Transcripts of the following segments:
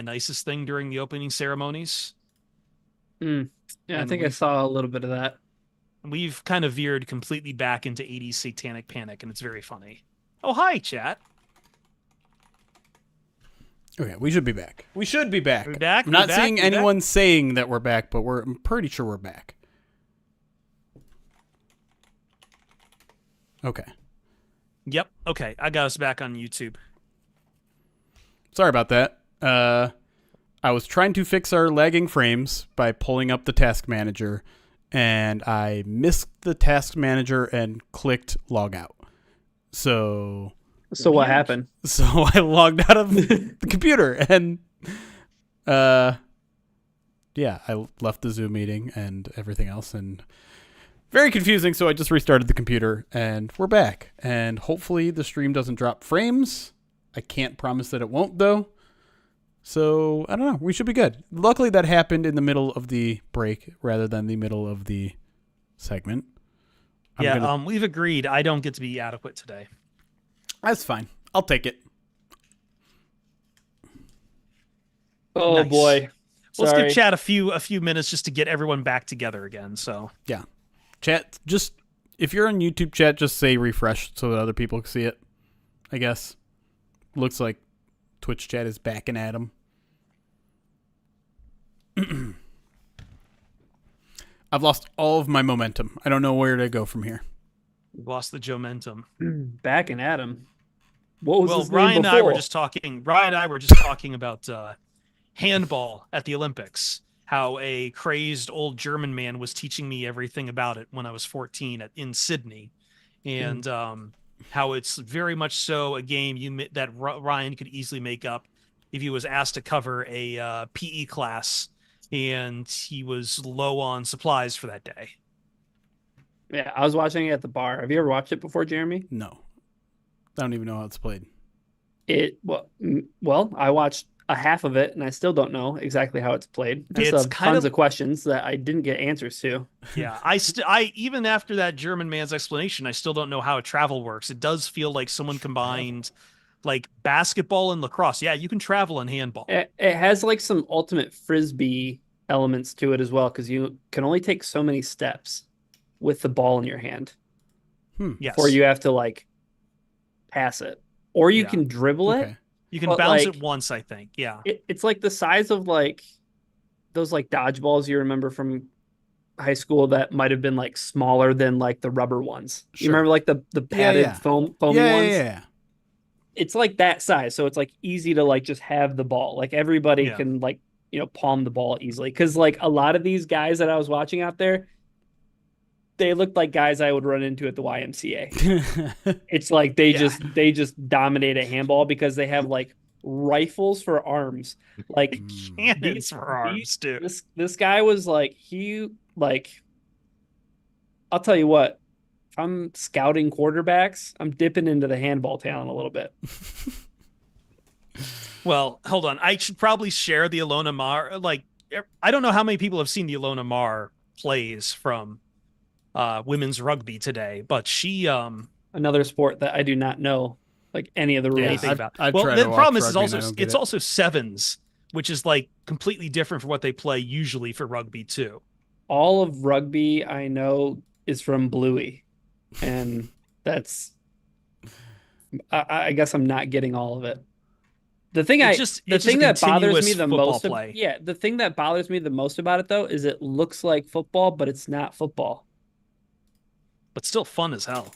nicest thing during the opening ceremonies. Mm. Yeah, I And think I saw a little bit of that. we've kind of veered completely back into 80s satanic panic, and it's very funny. Oh, hi, chat. Okay, we should be back. We should be We back. back? I'm We not back? seeing We back? anyone saying that we're back, but I'm pretty sure we're back. Okay. Yep. Okay, I got us back on YouTube. Sorry about that. I was trying to fix our lagging frames by pulling up the task manager, and I missed the task manager and clicked log out. So So what Weird. happened? so I logged out of the computer, and yeah, I left the Zoom meeting and everything else, and very confusing. So I just restarted the computer, and we're back. And hopefully the stream doesn't drop frames. I can't promise that it won't, though. So I don't know. We should be good. Luckily, that happened in the middle of the break rather than the middle of the segment. We've agreed I don't get to be adequate today. That's fine. I'll take it. Oh Nice. boy. Let's give Sorry. chat a few minutes just to get everyone back together again. So Yeah. Chat, just if you're on YouTube chat, just say refresh so that other people can see it. I guess. Looks like Twitch chat is backing at him. I've lost all of my momentum. I don't know where to go from here. we lost the momentum. Back in Adam. What was Well, his name Ryan and I were before? just talking. Ryan and I were just talking about handball at the Olympics. How a crazed old German man was teaching me everything about it when I was 14 in Sydney, and how it's very much so a game that Ryan could easily make up if he was asked to cover a PE class and he was low on supplies for that day. Yeah, I was watching it at the bar. Have you ever watched it before, Jeremy? No. I don't even know how it's played. Well, I watched a half of it and I still don't know exactly how it's played. I still It's have kind tons of of questions that I didn't get answers to. Yeah, I even after that German man's explanation, I still don't know how a travel works. It does feel like someone combined like basketball and lacrosse. Yeah, you can travel in handball. It has like some ultimate frisbee elements to it as well because you can only take so many steps with the ball in your hand before Yes. you have to like pass it, or you Yeah. can dribble it. Okay. You can But bounce it like once, I think. Yeah. it's like the size of like those like dodgeballs you remember from high school that might have been like smaller than like the rubber ones. You Sure. remember like the Yeah, padded yeah. foamy Yeah, ones? yeah, yeah. It's like that size, so it's like easy to like just have the ball. Like everybody Yeah. can like palm the ball easily. Because like a lot of these guys that I was watching out there, they looked like guys I would run into at the YMCA. It's like Yeah. they just dominate a handball because they have like rifles for arms. Like Cannons these, for arms, too. this guy was like he like I'll tell you what, if I'm scouting quarterbacks, I'm dipping into the handball talent a little bit. Well, hold on. I should probably share the Ilona Mar. Like, I don't know how many people have seen the Ilona Mar plays from women's rugby today, but she Another sport that I do not know like any of the Yeah, rules. anything about. I've Well, tried the to watch problem is rugby and I don't get it's it. also sevens, which is like completely different from what they play usually for rugby too. All of rugby I know is from Bluey, and that's I guess I'm not getting all of it. The It's just thing a that bothers me continuous the football most play. yeah, the thing that bothers me the most about it though is it looks like football, but it's not football. But still fun as hell.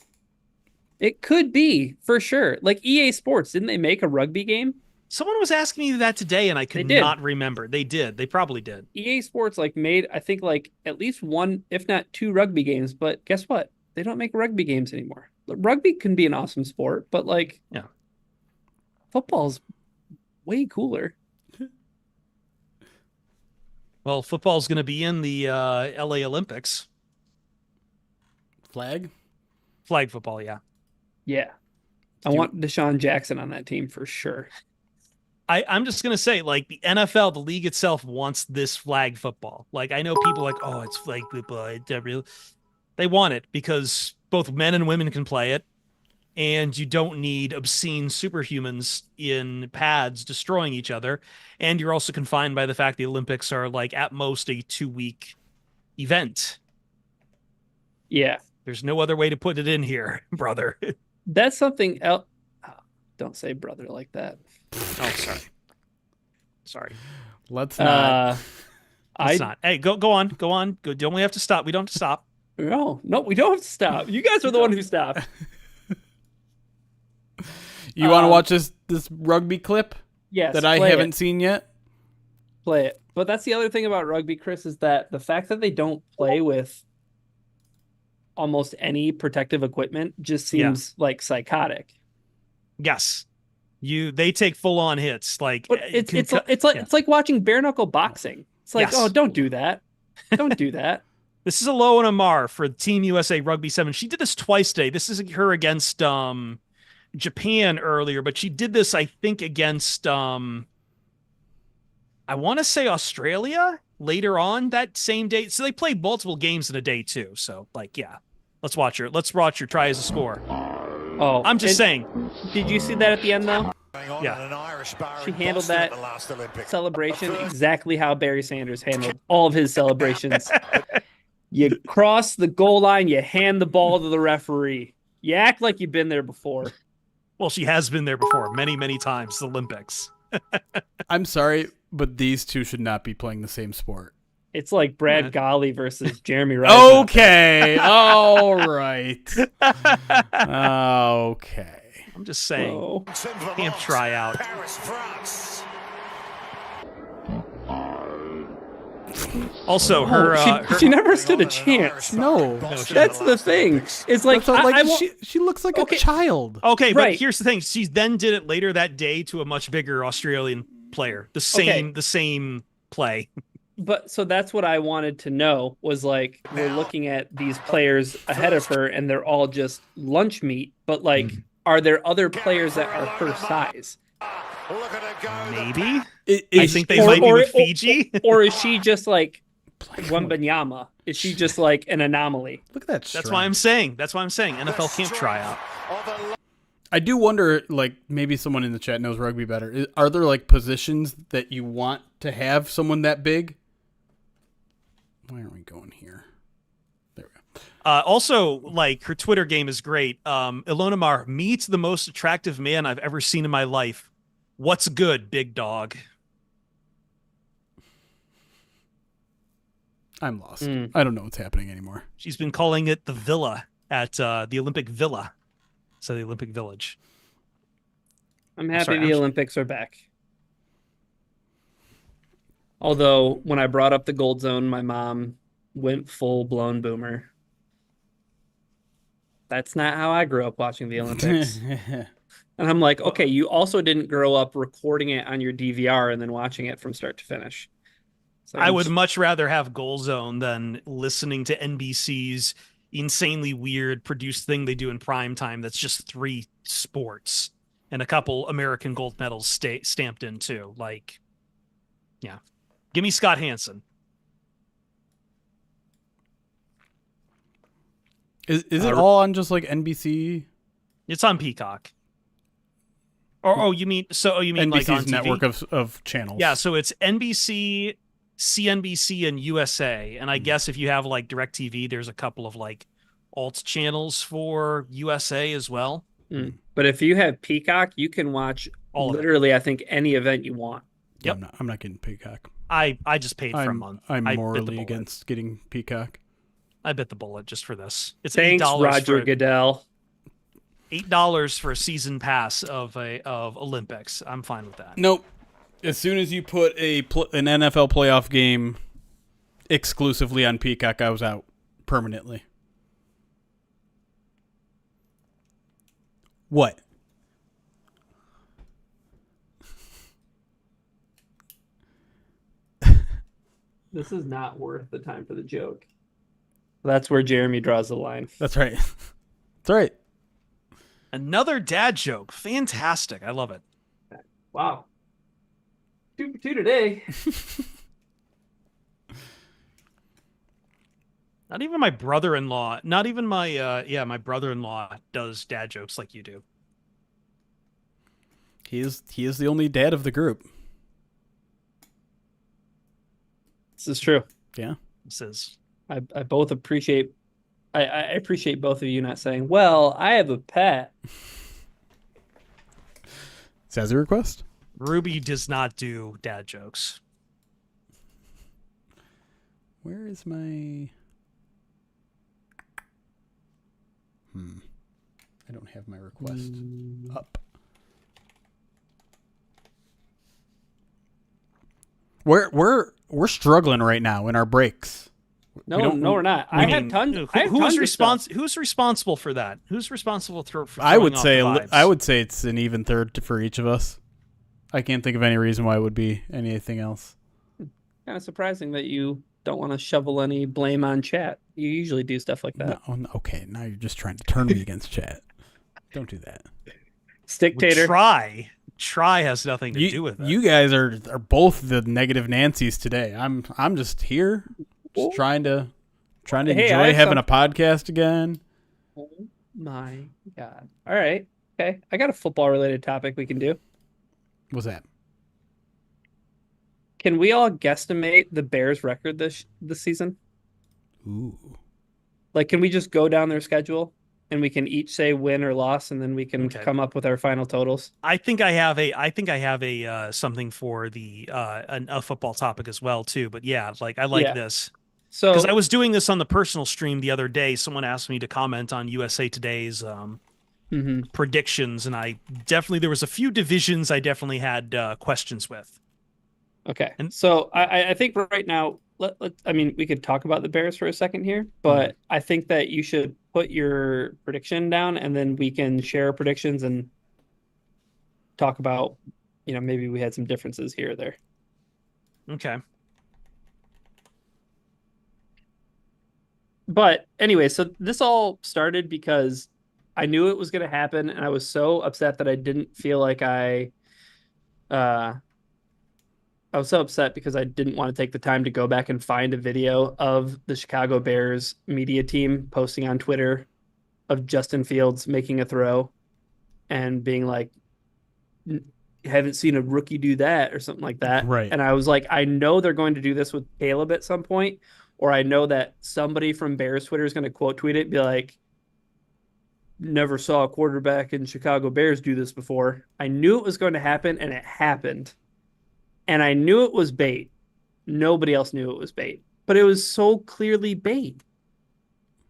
It could be for sure. Like EA Sports, didn't they make a rugby game? Someone was asking me that today, and I They could did. not remember. They did. They probably did. EA Sports like made I think like at least one, if not two rugby games, but guess what? They don't make rugby games anymore. Rugby can be an awesome sport, but like Yeah. football's way cooler. Well, football's going to be in the LA Olympics. Flag? Flag football, yeah. Yeah. I want Deshaun Jackson on that team for sure. I'm just gonna say, like the NFL, the league itself wants this flag football. Like I know people like, oh, it's flag football. They want it because both men and women can play it. and you don't need obscene superhumans in pads destroying each other. And you're also confined by the fact the Olympics are like at most a 2-week event. Yeah. There's no other way to put it in here, brother. That's something else. Don't say brother like that. Oh, sorry. Sorry. Let's not. Let's not. Hey, go on. Don't we have to stop? We don't have to stop. No, we don't have to stop. You guys are the one who stopped. You want to watch this rugby clip? Yes. That I haven't seen yet? Play it. But that's the other thing about rugby, Chris, is that the fact that they don't play with almost any protective equipment just seems like psychotic. Yes. They take full on hits. Like but it's like watching bare knuckle boxing. It's like, oh, don't do that. Don't do that. This is Aloha Amar for Team USA Rugby 7. She did this twice today. This is her against Japan earlier, but she did this, I think, against I want to say Australia later on that same day. So they played multiple games in a day too. So like, yeah, let's watch her. Let's watch her try as a score. Oh, I'm just saying. Did you see that at the end though? Yeah. She handled that celebration exactly how Barry Sanders handled all of his celebrations. You cross the goal line, you hand the ball to the referee. You act like you've been there before. Well, she has been there before many, many times, the Olympics. I'm sorry, but these two should not be playing the same sport. It's like Brad Golly versus Jeremy Rice. Okay. All right. Okay. I'm just saying. Camp tryout. Also, she never stood a chance. No, that's the thing. It's like, she looks like a child. Okay, but here's the thing. She then did it later that day to a much bigger Australian player. The same play. But so that's what I wanted to know was like, we're looking at these players ahead of her and they're all just lunch meat, but like, are there other players that are her size? Maybe. I think they might be with Fiji. Or is she just like Wembanyama? Is she just like an anomaly? Look at that. That's why I'm saying. NFL camp tryout. I do wonder, like, maybe someone in the chat knows rugby better. Are there like positions that you want to have someone that big? Why aren't we going here? There we go. Also, like, her Twitter game is great. Ilona Mar, meets the most attractive man I've ever seen in my life. What's good, big dog? I'm lost. I don't know what's happening anymore. She's been calling it the villa at the Olympic Villa. So the Olympic Village. I'm happy the Olympics are back. Although, when I brought up the Gold Zone, my mom went full-blown boomer. That's not how I grew up watching the Olympics. And I'm like, okay, you also didn't grow up recording it on your DVR and then watching it from start to finish. So I would much rather have Goal Zone than listening to NBC's insanely weird produced thing they do in prime time that's just 3 sports and a couple American gold medals stamped in too. Like, yeah. Give me Scott Hansen. Is it all on just like NBC? It's on Peacock. Or you mean NBC's like on TV? Network of channels? Yeah, so it's NBC, CNBC, and USA. And I guess if you have like DirecTV, there's a couple of like alt channels for USA as well. But if you have Peacock, you can watch literally, I think, any event you want. Yep. I'm not getting Peacock. I just paid for a month. I'm morally against getting Peacock. I bit the bullet just for this. It's Thanks, $8 Roger Goodell. $8 for a season pass of Olympics. I'm fine with that. Nope. As soon as you put an NFL playoff game exclusively on Peacock, I was out permanently. What? This is not worth the time for the joke. That's where Jeremy draws the line. That's right. That's right. Another dad joke. Fantastic. I love it. Wow. 2 for 2 today. Not even my brother-in-law. Not even my brother-in-law does dad jokes like you do. He is the only dad of the group. This is true. Yeah. This is. I both appreciate. I appreciate both of you not saying, "Well, I have a pet." Says a request. Ruby does not do dad jokes. Where is my? I don't have my request up. We're struggling right now in our breaks. No, we're not. I have tons. Who's responsible for that? Who's responsible for I would say vibes? It's an even third for each of us. I can't think of any reason why it would be anything else. Kind of surprising that you don't want to shovel any blame on chat. You usually do stuff like that. No, okay, now you're just trying to turn me against chat. Don't do that. Sticktator. Try has nothing to do with it. You guys are both the negative Nancys today. I'm just here, just trying to enjoy having a podcast again. Oh my God! All right, okay. I got a football related topic we can do. What's that? Can we all guesstimate the Bears' record this season? Ooh. Like, can we just go down their schedule and we can each say win or loss, and then we can come up with our final totals? I think I have a something for the a football topic as well too. But yeah, like I like this. So because I was doing this on the personal stream the other day, someone asked me to comment on USA Today's predictions, and there was a few divisions I definitely had questions with. Okay, and so I think right now, we could talk about the Bears for a second here, but I think that you should put your prediction down, and then we can share predictions and talk about, maybe we had some differences here or there. Okay. But anyway, so this all started because I knew it was going to happen, and I was so upset that I didn't feel like I was so upset because I didn't want to take the time to go back and find a video of the Chicago Bears media team posting on Twitter of Justin Fields making a throw and being like, haven't seen a rookie do that or something like that. Right. And I was like, I know they're going to do this with Caleb at some point, or I know that somebody from Bears Twitter is going to quote tweet it and be like, never saw a quarterback in Chicago Bears do this before. I knew it was going to happen, and it happened. And I knew it was bait. Nobody else knew it was bait. But it was so clearly bait.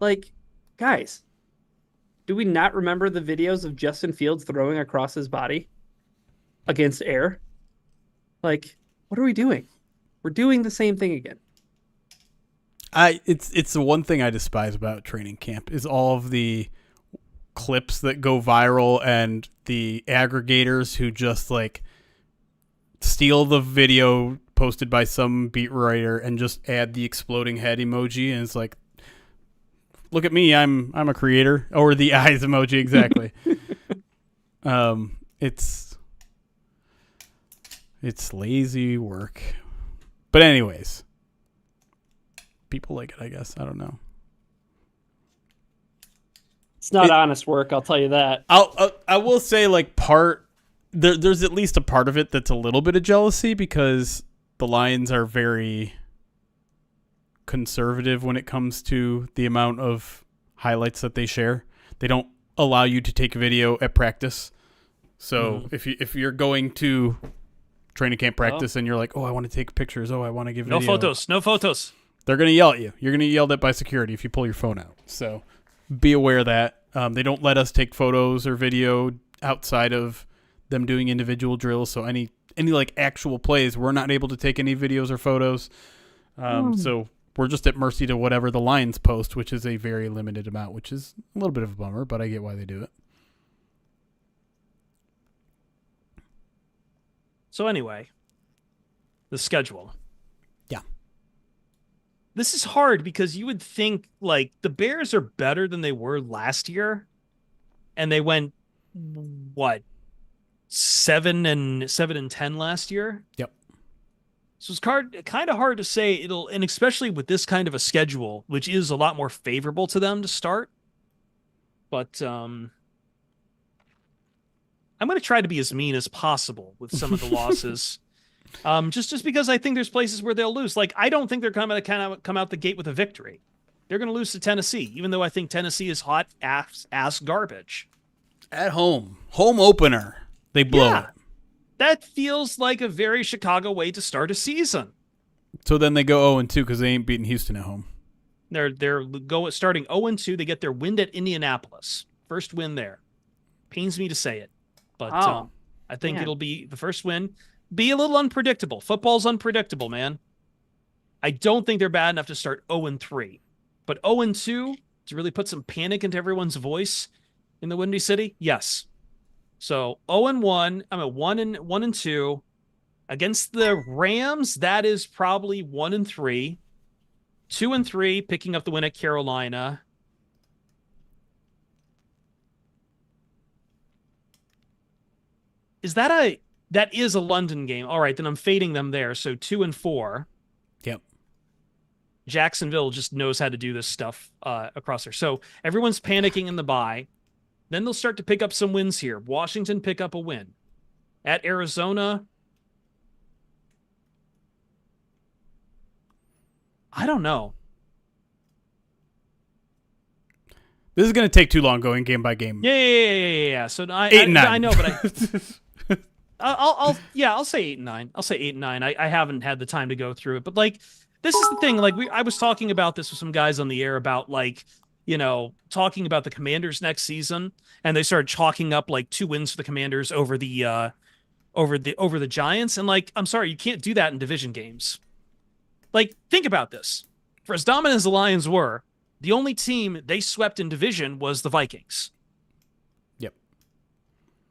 Like, guys, do we not remember the videos of Justin Fields throwing across his body against air? Like, what are we doing? We're doing the same thing again. It's the one thing I despise about training camp is all of the clips that go viral and the aggregators who just like steal the video posted by some beat writer and just add the exploding head emoji, and it's like, look at me, I'm a creator, or the eyes emoji, exactly. It's lazy work. But anyways, people like it, I guess. I don't know. It's not honest work, I'll tell you that. I will say, like, there's at least a part of it that's a little bit of jealousy because the Lions are very conservative when it comes to the amount of highlights that they share. They don't allow you to take video at practice. So if you're going to training camp practice and you're like, oh, I want to take pictures. Oh, I want to give video. No photos. They're going to yell at you. You're going to get yelled at by security if you pull your phone out. So be aware of that. They don't let us take photos or video outside of them doing individual drills. So any like actual plays, we're not able to take any videos or photos. So we're just at mercy to whatever the Lions post, which is a very limited amount, which is a little bit of a bummer, but I get why they do it. So anyway, the schedule. Yeah. This is hard because you would think like the Bears are better than they were last year. And they went, 7-10 last year. Yep. So it's kind of hard to say and especially with this kind of a schedule, which is a lot more favorable to them to start. But I'm going to try to be as mean as possible with some of the losses. Just because I think there's places where they'll lose. Like, I don't think they're going to come out the gate with a victory. They're going to lose to Tennessee, even though I think Tennessee is hot ass garbage. At home opener, they blow it. That feels like a very Chicago way to start a season. So then they go 0-2 because they ain't beating Houston at home. They're starting 0-2. They get their win at Indianapolis. First win there. Pains me to say it, but I think it'll be the first win. Be a little unpredictable. Football's unpredictable, man. I don't think they're bad enough to start 0-3, but 0-2 to really put some panic into everyone's voice in the Windy City. Yes. So 0-1. I'm at 1-2 against the Rams. That is probably 1-3, 2-3, picking up the win at Carolina. That is a London game. All right, then I'm fading them there. So 2-4. Yep. Jacksonville just knows how to do this stuff across there. So everyone's panicking in the bye. Then they'll start to pick up some wins here. Washington pick up a win. At Arizona, I don't know. This is going to take too long going game by game. Yeah. So 8-9. I know, but I'll say 8-9. I'll say 8-9. I haven't had the time to go through it, but like, this is the thing. Like, I was talking about this with some guys on the air about, like, talking about the Commanders next season, and they started chalking up like 2 wins for the Commanders over the Giants. And like, I'm sorry, you can't do that in division games. Like, think about this. For as dominant as the Lions were, the only team they swept in division was the Vikings. Yep.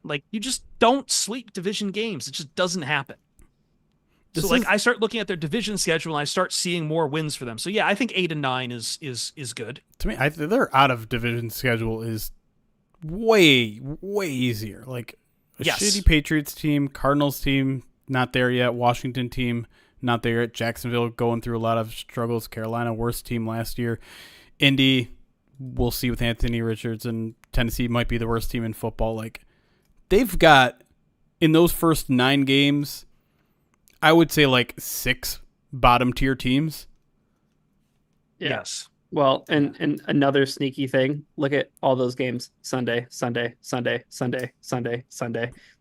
Like, you just don't sweep division games. It just doesn't happen. I start looking at their division schedule and I start seeing more wins for them. So yeah, I think 8-9 is good. To me, their out of division schedule is way easier. Like a shitty Patriots team, Cardinals team, not there yet. Washington team, not there yet. Jacksonville going through a lot of struggles. Carolina, worst team last year. Indy, we'll see with Anthony Richards, and Tennessee might be the worst team in football. Like, they've got, in those first 9 games, I would say like 6 bottom tier teams. Yes. Well, and another sneaky thing, look at all those games. Sunday.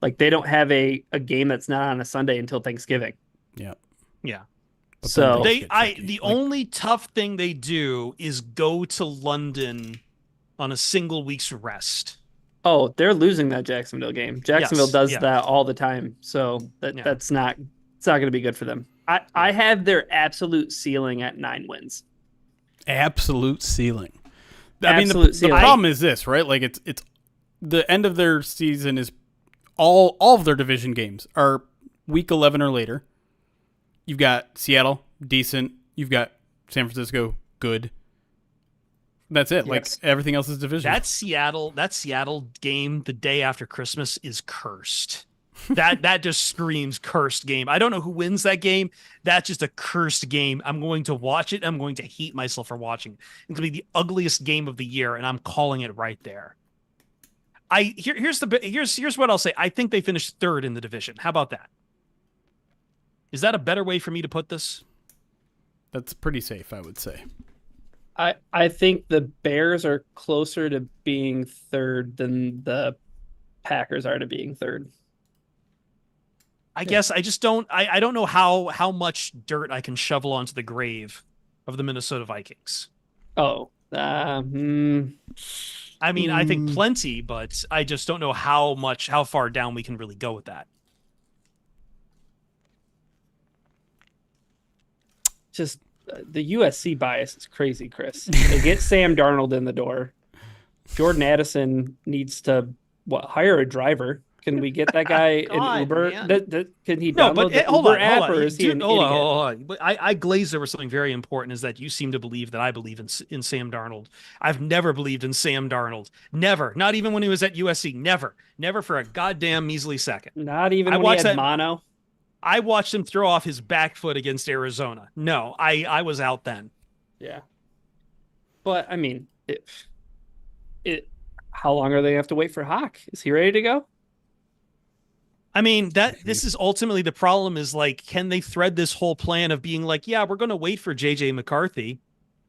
Like, they don't have a game that's not on a Sunday until Thanksgiving. Yeah. But so the only tough thing they do is go to London on a single week's rest. Oh, they're losing that Jacksonville game. Jacksonville does that all the time. So that's not, it's not going to be good for them. I have their absolute ceiling at 9 wins. Absolute ceiling. Ceiling. The problem is this, right? Like, it's the end of their season is all of their division games are week 11 or later. You've got Seattle, decent. You've got San Francisco, good. That's it. Yes. Like, everything else is division. That Seattle game the day after Christmas is cursed. That just screams cursed game. I don't know who wins that game. That's just a cursed game. I'm going to watch it. I'm going to hate myself for watching. It's going to be the ugliest game of the year, and I'm calling it right there. Here's what I'll say. I think they finished 3rd in the division. How about that? Is that a better way for me to put this? That's pretty safe, I would say. I think the Bears are closer to being 3rd than the Packers are to being 3rd. I guess I just don't. I don't know how much dirt I can shovel onto the grave of the Minnesota Vikings. Oh, I mean, I think plenty, but I just don't know how far down we can really go with that. Just the USC bias is crazy, Chris. They get Sam Darnold in the door. Jordan Addison needs to hire a driver. Can we get that guy an Uber? Can he download the Uber app, or is he an idiot? Hold on. I glazed over something very important, is that you seem to believe that I believe in Sam Darnold. I've never believed in Sam Darnold. Never. Not even when he was at USC. Never for a goddamn measly second. Not even when he had mono? I watched him throw off his back foot against Arizona. No, I was out then. Yeah. But I mean, how long are they gonna have to wait for Hawk? Is he ready to go? I mean, this is ultimately the problem is like, can they thread this whole plan of being like, yeah, we're going to wait for JJ McCarthy.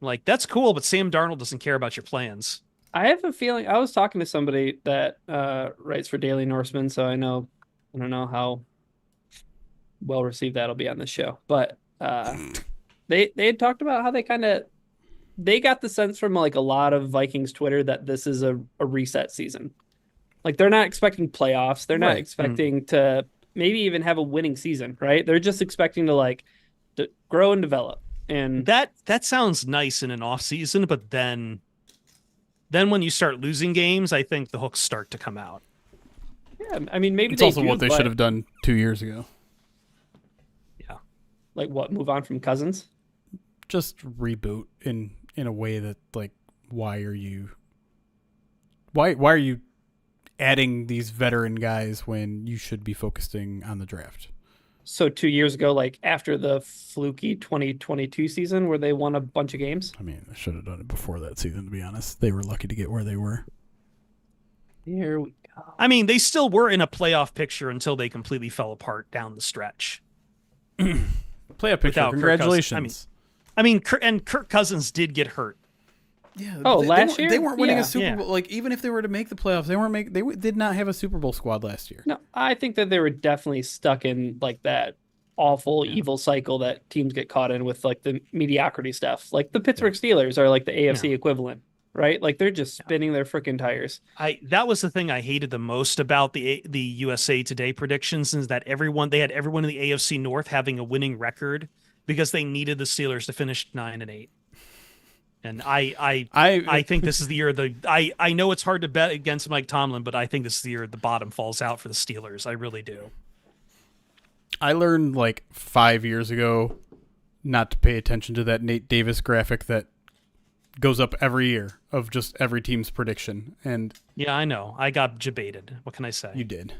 Like, that's cool, but Sam Darnold doesn't care about your plans. I have a feeling I was talking to somebody that writes for Daily Norseman, so I don't know how well received that'll be on the show. But they had talked about how they got the sense from like a lot of Vikings Twitter that this is a reset season. Like they're not expecting playoffs. They're not expecting to maybe even have a winning season, right? They're just expecting to grow and develop. And that sounds nice in an off season, but then when you start losing games, I think the hooks start to come out. Yeah, I mean maybe it's also what they should have done 2 years ago. Yeah, like what? Move on from Cousins? Just reboot in a way that like why are you adding these veteran guys when you should be focusing on the draft? So 2 years ago, like after the fluky 2022 season where they won a bunch of games? I mean, I should have done it before that season, to be honest. They were lucky to get where they were. Here we go. I mean, they still were in a playoff picture until they completely fell apart down the stretch. Playoff picture, congratulations. I mean, Kirk Cousins did get hurt. Yeah. Last year they weren't winning a Super Bowl. Like even if they were to make the playoffs, they did not have a Super Bowl squad last year. No, I think that they were definitely stuck in like that awful evil cycle that teams get caught in with like the mediocrity stuff. Like the Pittsburgh Steelers are like the AFC equivalent, right? Like they're just spinning their freaking tires. That was the thing I hated the most about the USA Today predictions is that they had everyone in the AFC North having a winning record because they needed the Steelers to finish 9-8. And I think this is the year I know it's hard to bet against Mike Tomlin, but I think this is the year the bottom falls out for the Steelers. I really do. I learned like 5 years ago not to pay attention to that Nate Davis graphic that goes up every year of just every team's prediction. And yeah, I know. I got jebaited. What can I say? You did.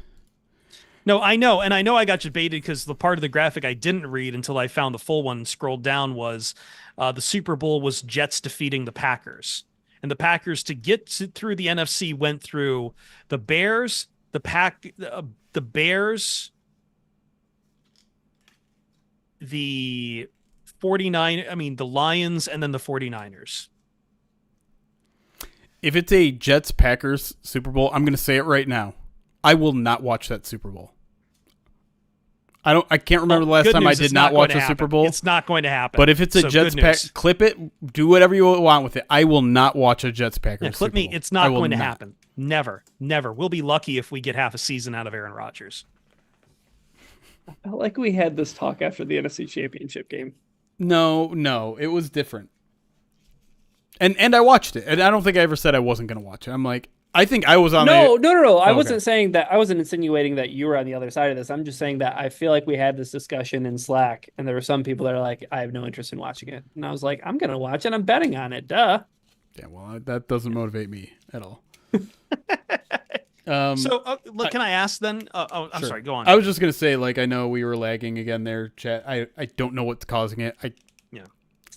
No, I know. And I know I got jebaited because the part of the graphic I didn't read until I found the full one and scrolled down was the Super Bowl was Jets defeating the Packers. And the Packers to get through the NFC went through the Bears, the Bears, the 49, the Lions, and then the 49ers. If it's a Jets-Packers Super Bowl, I'm going to say it right now. I will not watch that Super Bowl. I can't remember the last time I did not watch a Super Bowl. It's not going to happen. But if it's a Jets clip it, do whatever you want with it. I will not watch a Jets Packers. Clip Super me. Bowl. It's not going to happen. Never. We'll be lucky if we get half a season out of Aaron Rodgers. I felt like we had this talk after the NFC Championship game. No, it was different. And I watched it, and I don't think I ever said I wasn't going to watch it. I'm like, I think I was on. No. I wasn't saying that. I wasn't insinuating that you were on the other side of this. I'm just saying that I feel like we had this discussion in Slack, and there were some people that are like, "I have no interest in watching it," and I was like, "I'm gonna watch it. I'm betting on it. Duh." Yeah, well, that doesn't motivate me at all. Look, can I ask then? I'm sure. Sorry. Go on. I was just gonna say, like, I know we were lagging again there, chat. I don't know what's causing it.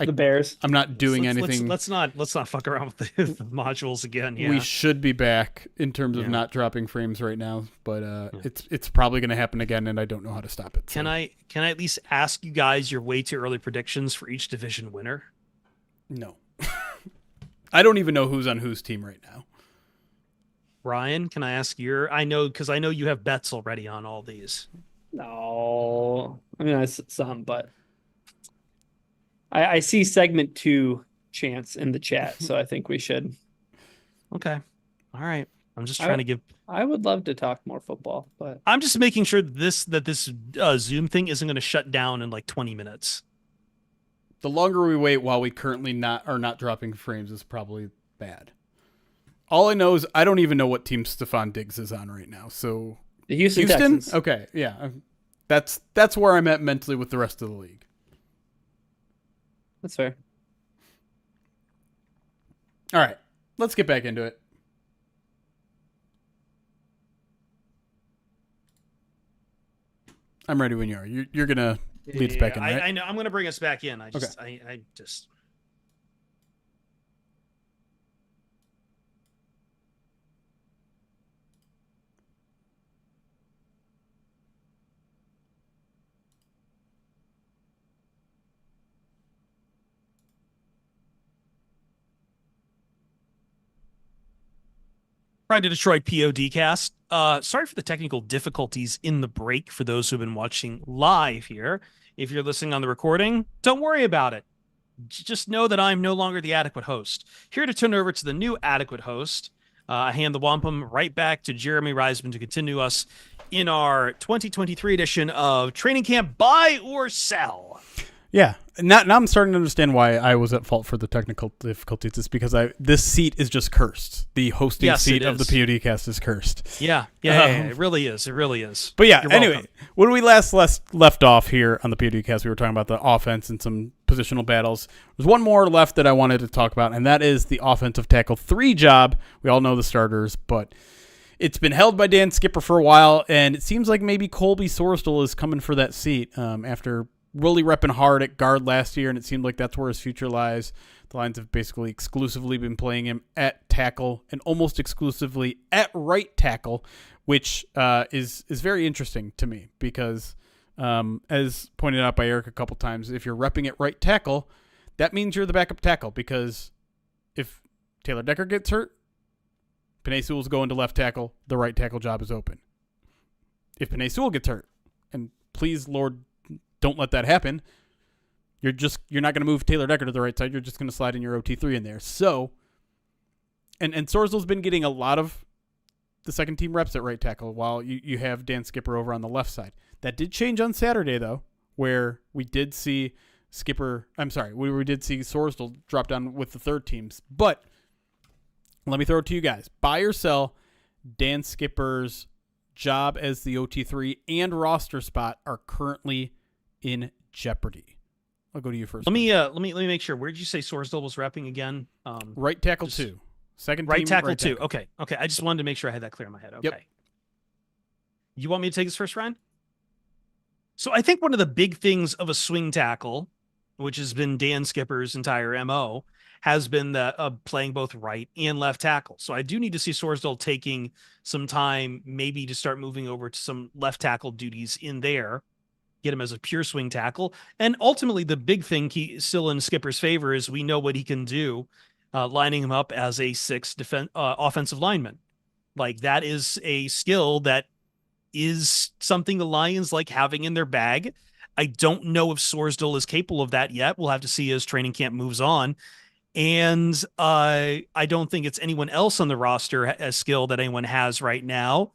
The Bears. I'm not doing anything. Let's not fuck around with the modules again. Yeah. We should be back in terms of not dropping frames right now, but it's probably going to happen again, and I don't know how to stop it. So. Can I at least ask you guys your way too early predictions for each division winner? No. I don't even know who's on whose team right now. Ryan, can I ask because I know you have bets already on all these. No, I mean some, but. I see segment 2 chance in the chat, so I think we should. Okay. All right. I'm just trying to give. I would love to talk more football, but I'm just making sure that this Zoom thing isn't going to shut down in like 20 minutes. The longer we wait while we currently are not dropping frames is probably bad. All I know is I don't even know what team Stephon Diggs is on right now. So the Houston Texans. Okay, yeah, that's where I'm at mentally with the rest of the league. That's fair. All right, let's get back into it. I'm ready when you are. You're gonna lead us back in, right? I know. I'm gonna bring us back in. I just. Trying to Detroit PODcast. Sorry for the technical difficulties in the break for those who've been watching live here. If you're listening on the recording, don't worry about it. Just know that I'm no longer the adequate host. Here to turn over to the new adequate host. I hand the wampum right back to Jeremy Reisman to continue us in our 2023 edition of Training Camp Buy or Sell. Yeah. Now I'm starting to understand why I was at fault for the technical difficulties. It's because this seat is just cursed. The hosting seat of the PODcast is cursed. Yeah. It really is. It really is. But yeah, anyway, when we last left off here on the PODcast, we were talking about the offense and some positional battles. There's one more left that I wanted to talk about, and that is the offensive tackle 3 job. We all know the starters, but it's been held by Dan Skipper for a while, and it seems like maybe Colby Sorsdal is coming for that seat after really repping hard at guard last year, and it seemed like that's where his future lies. The Lions have basically exclusively been playing him at tackle and almost exclusively at right tackle, which is very interesting to me because, as pointed out by Eric a couple times, if you're repping at right tackle, that means you're the backup tackle because if Taylor Decker gets hurt, Penei Sewell's going to left tackle, the right tackle job is open. If Penei Sewell gets hurt, and please, Lord, don't let that happen, you're not going to move Taylor Decker to the right side. You're just going to slide in your OT3 in there. So, and Sorsdal's been getting a lot of the second team reps at right tackle while you have Dan Skipper over on the left side. That did change on Saturday, though, where we did see we did see Sorsdal drop down with the third teams. But let me throw it to you guys. Buy or sell Dan Skipper's job as the OT3 and roster spot are currently in jeopardy. I'll go to you first. Let me make sure. Where did you say Sorsdal was repping again? Right tackle 2. Second team, right tackle 2. Tackle. Okay. I just wanted to make sure I had that clear in my head. Okay. Yep. You want me to take this first, Ryan? So I think one of the big things of a swing tackle, which has been Dan Skipper's entire MO, has been the playing both right and left tackle. So I do need to see Sorsdal taking some time, maybe to start moving over to some left tackle duties in there. Get him as a pure swing tackle. And ultimately, the big thing still in Skipper's favor is we know what he can do, lining him up as a 6th offensive lineman. Like, that is a skill that is something the Lions like having in their bag. I don't know if Sorsdal is capable of that yet. We'll have to see as training camp moves on. And I don't think it's anyone else on the roster a skill that anyone has right now.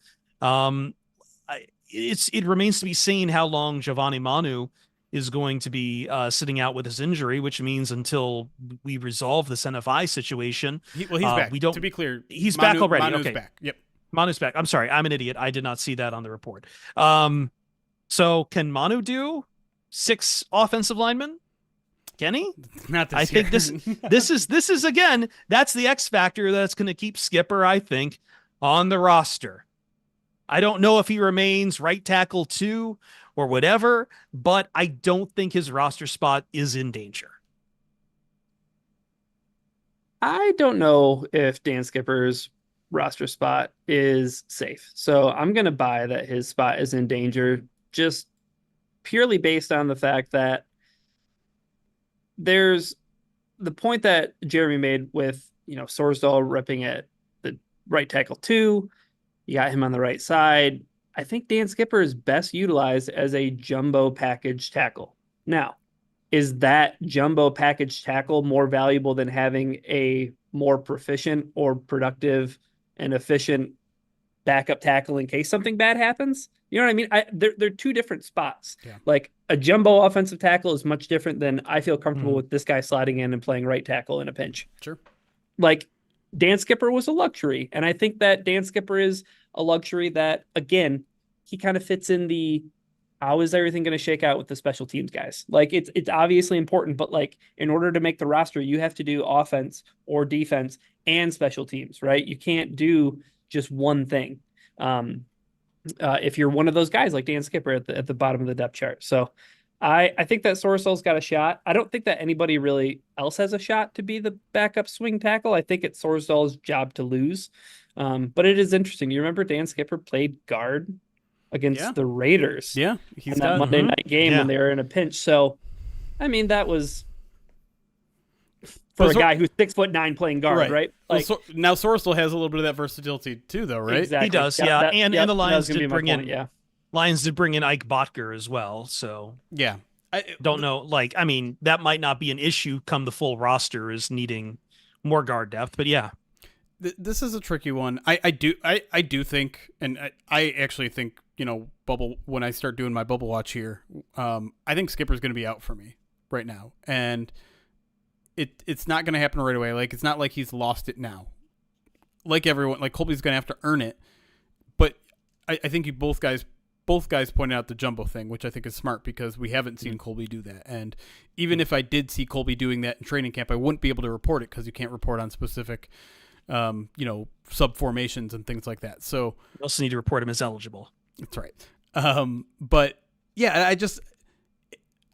It remains to be seen how long Giovanni Manu is going to be sitting out with his injury, which means until we resolve this NFI situation. He's back. To be clear, he's back already. Manu's okay, back. Yep, Manu's back. I'm sorry, I'm an idiot. I did not see that on the report. So can Manu do 6 offensive linemen? Can he? Not this I year. think this is again, that's the X factor that's going to keep Skipper, I think, on the roster. I don't know if he remains right tackle 2 or whatever, but I don't think his roster spot is in danger. I don't know if Dan Skipper's roster spot is safe. So I'm going to buy that his spot is in danger, just purely based on the fact that there's the point that Jeremy made with, Sorsdal repping at the right tackle 2. You got him on the right side. I think Dan Skipper is best utilized as a jumbo package tackle. Now, is that jumbo package tackle more valuable than having a more proficient or productive and efficient backup tackle in case something bad happens? You know what I mean? They're 2 different spots. Yeah. Like a jumbo offensive tackle is much different than I feel comfortable with this guy sliding in and playing right tackle in a pinch. Sure. Like, Dan Skipper was a luxury. And I think that Dan Skipper is a luxury that, again, he kind of fits in the how is everything going to shake out with the special teams guys. Like, it's obviously important, but like in order to make the roster, you have to do offense or defense and special teams, right? You can't do just one thing. if you're one of those guys like Dan Skipper at the bottom of the depth chart. So I think that Sorsdal's got a shot. I don't think that anybody really else has a shot to be the backup swing tackle. I think it's Sorsdal's job to lose. But it is interesting. You remember Dan Skipper played guard against the Raiders. Yeah, in that Monday night game when they were in a pinch. So, I mean, that was for a guy who's 6'9" playing guard, right? Like, well, now Sorsdal has a little bit of that versatility too, though, right? Exactly. He does, and the Lions did bring in Lions did bring in Ike Botker as well. So yeah, I don't know. Like, I mean, that might not be an issue come the full roster is needing more guard depth, but yeah. This is a tricky one. I do think, and I actually think, bubble, when I start doing my bubble watch here, I think Skipper's going to be out for me right now. And it's not going to happen right away. Like, it's not like he's lost it now. Like everyone, like Colby's going to have to earn it. But I think both guys pointed out the jumbo thing, which I think is smart because we haven't seen Colby do that. And even if I did see Colby doing that in training camp, I wouldn't be able to report it because you can't report on specific sub formations and things like that. So you also need to report him as eligible. That's right. But yeah,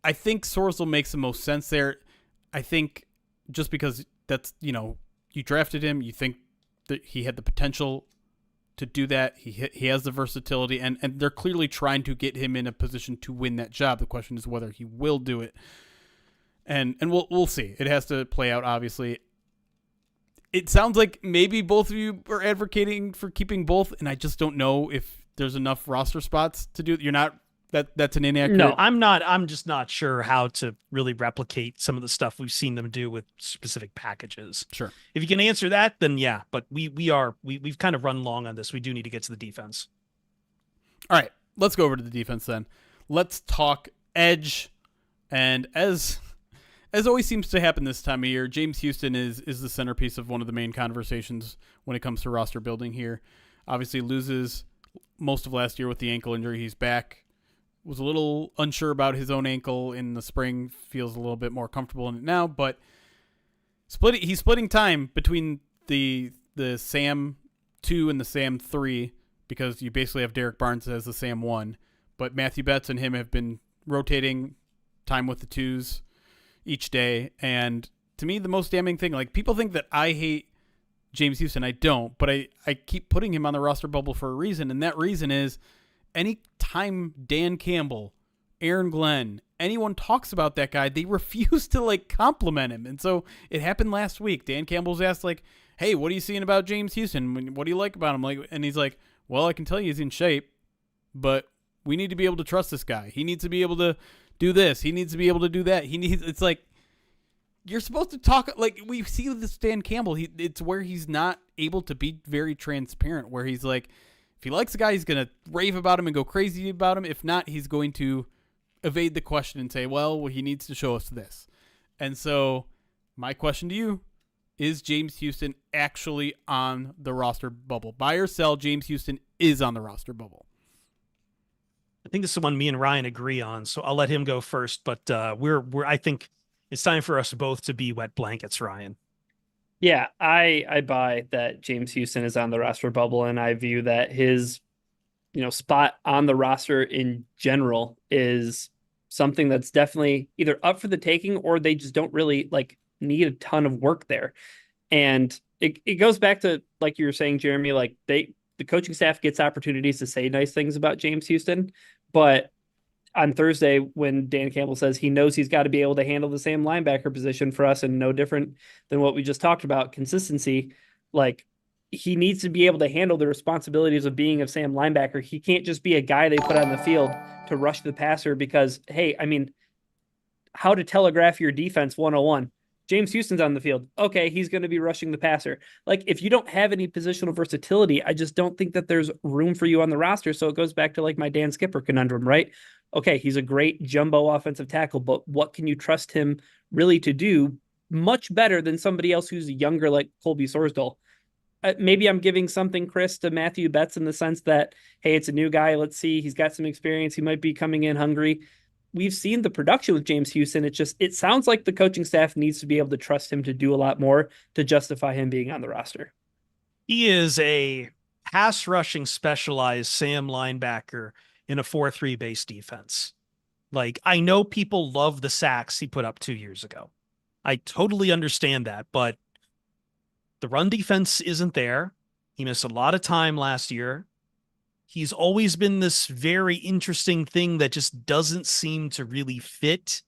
I think Sorsdal makes the most sense there. I think just because that's, you drafted him, you think that he had the potential to do that. He has the versatility and they're clearly trying to get him in a position to win that job. The question is whether he will do it. And we'll see. It has to play out, obviously. It sounds like maybe both of you are advocating for keeping both, and I just don't know if there's enough roster spots to do. You're not that's an inaccurate. No, I'm not. I'm just not sure how to really replicate some of the stuff we've seen them do with specific packages. Sure. If you can answer that, then yeah. But we've kind of run long on this. We do need to get to the defense. All right, let's go over to the defense then. Let's talk edge, and as always seems to happen this time of year, James Houston is the centerpiece of one of the main conversations when it comes to roster building here. Obviously loses most of last year with the ankle injury. He's back. Was a little unsure about his own ankle in the spring. Feels a little bit more comfortable in it now, but he's splitting time between the Sam 2 and the Sam 3 because you basically have Derek Barnes as the Sam 1, but Matthew Betts and him have been rotating time with the 2s each day. And to me, the most damning thing, like people think that I hate James Houston. I don't, but I keep putting him on the roster bubble for a reason. And that reason is any time Dan Campbell, Aaron Glenn, anyone talks about that guy, they refuse to compliment him. And so it happened last week. Dan Campbell was asked hey, what are you seeing about James Houston? What do you like about him? And he's like, well, I can tell you he's in shape, but we need to be able to trust this guy. He needs to be able to do this. He needs to be able to do that. It's like, you're supposed to talk, we see with this Dan Campbell, it's where he's not able to be very transparent, where he's like, if he likes a guy, he's going to rave about him and go crazy about him. If not, he's going to evade the question and say, well, he needs to show us this. And so my question to you, is James Houston actually on the roster bubble? Buy or sell, James Houston is on the roster bubble. I think this is the one me and Ryan agree on, so I'll let him go first. But I think it's time for us both to be wet blankets, Ryan. Yeah, I buy that James Houston is on the roster bubble, and I view that his spot on the roster in general is something that's definitely either up for the taking or they just don't really need a ton of work there. And it goes back to, like you were saying, Jeremy, the coaching staff gets opportunities to say nice things about James Houston, but on Thursday, when Dan Campbell says he knows he's got to be able to handle the same linebacker position for us and no different than what we just talked about, consistency, he needs to be able to handle the responsibilities of being a Sam linebacker. He can't just be a guy they put on the field to rush the passer because, hey, I mean, how to telegraph your defense 101. James Houston's on the field. Okay, he's going to be rushing the passer. If you don't have any positional versatility, I just don't think that there's room for you on the roster. So it goes back to my Dan Skipper conundrum, right? Okay, he's a great jumbo offensive tackle, but what can you trust him really to do much better than somebody else who's younger like Colby Sorsdal? Maybe I'm giving something, Chris, to Matthew Betts in the sense that, hey, it's a new guy. Let's see. He's got some experience. He might be coming in hungry. We've seen the production with James Houston. It sounds like the coaching staff needs to be able to trust him to do a lot more to justify him being on the roster. He is a pass rushing specialized Sam linebacker in a 4-3 base defense. Like, I know people love the sacks he put up 2 years ago. I totally understand that, but the run defense isn't there. He missed a lot of time last year. He's always been this very interesting thing that just doesn't seem to really fit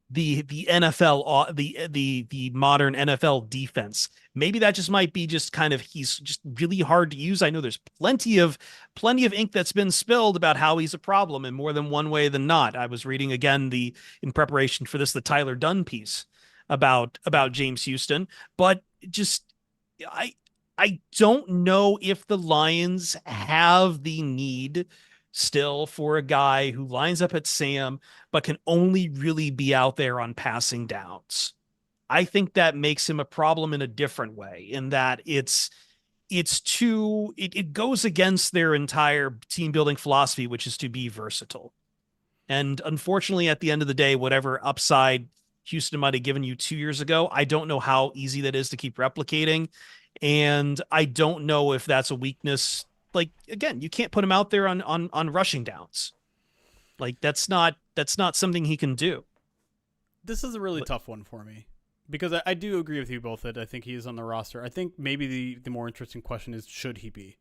the NFL, the modern NFL defense. Maybe that just might be just kind of, he's just really hard to use. I know there's plenty of ink that's been spilled about how he's a problem in more than one way than not. I was reading again in preparation for this, the Tyler Dunn piece about James Houston, but just I don't know if the Lions have the need still for a guy who lines up at Sam, but can only really be out there on passing downs. I think that makes him a problem in a different way, in that it goes against their entire team building philosophy, which is to be versatile. And unfortunately, at the end of the day, whatever upside Houston might have given you 2 years ago, I don't know how easy that is to keep replicating. And I don't know if that's a weakness. Like, again, you can't put him out there on rushing downs. Like, that's not something he can do. This is a really tough one for me, because I do agree with you both that I think he is on the roster. I think maybe the more interesting question is, should he be?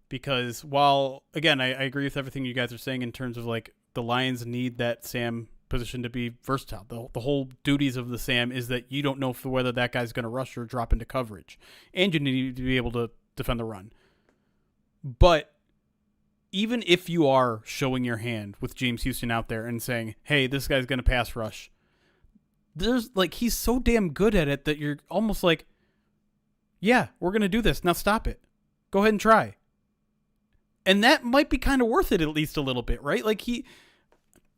Because while, again, I agree with everything you guys are saying in terms of, like, the Lions need that Sam position to be versatile. The whole duties of the Sam is that you don't know whether that guy's going to rush or drop into coverage. And you need to be able to defend the run. But even if you are showing your hand with James Houston out there and saying, hey, this guy's going to pass rush, there's, like, he's so damn good at it that you're almost like, yeah, we're going to do this. Now stop it. Go ahead and try. And that might be kind of worth it, at least a little bit, right? Like,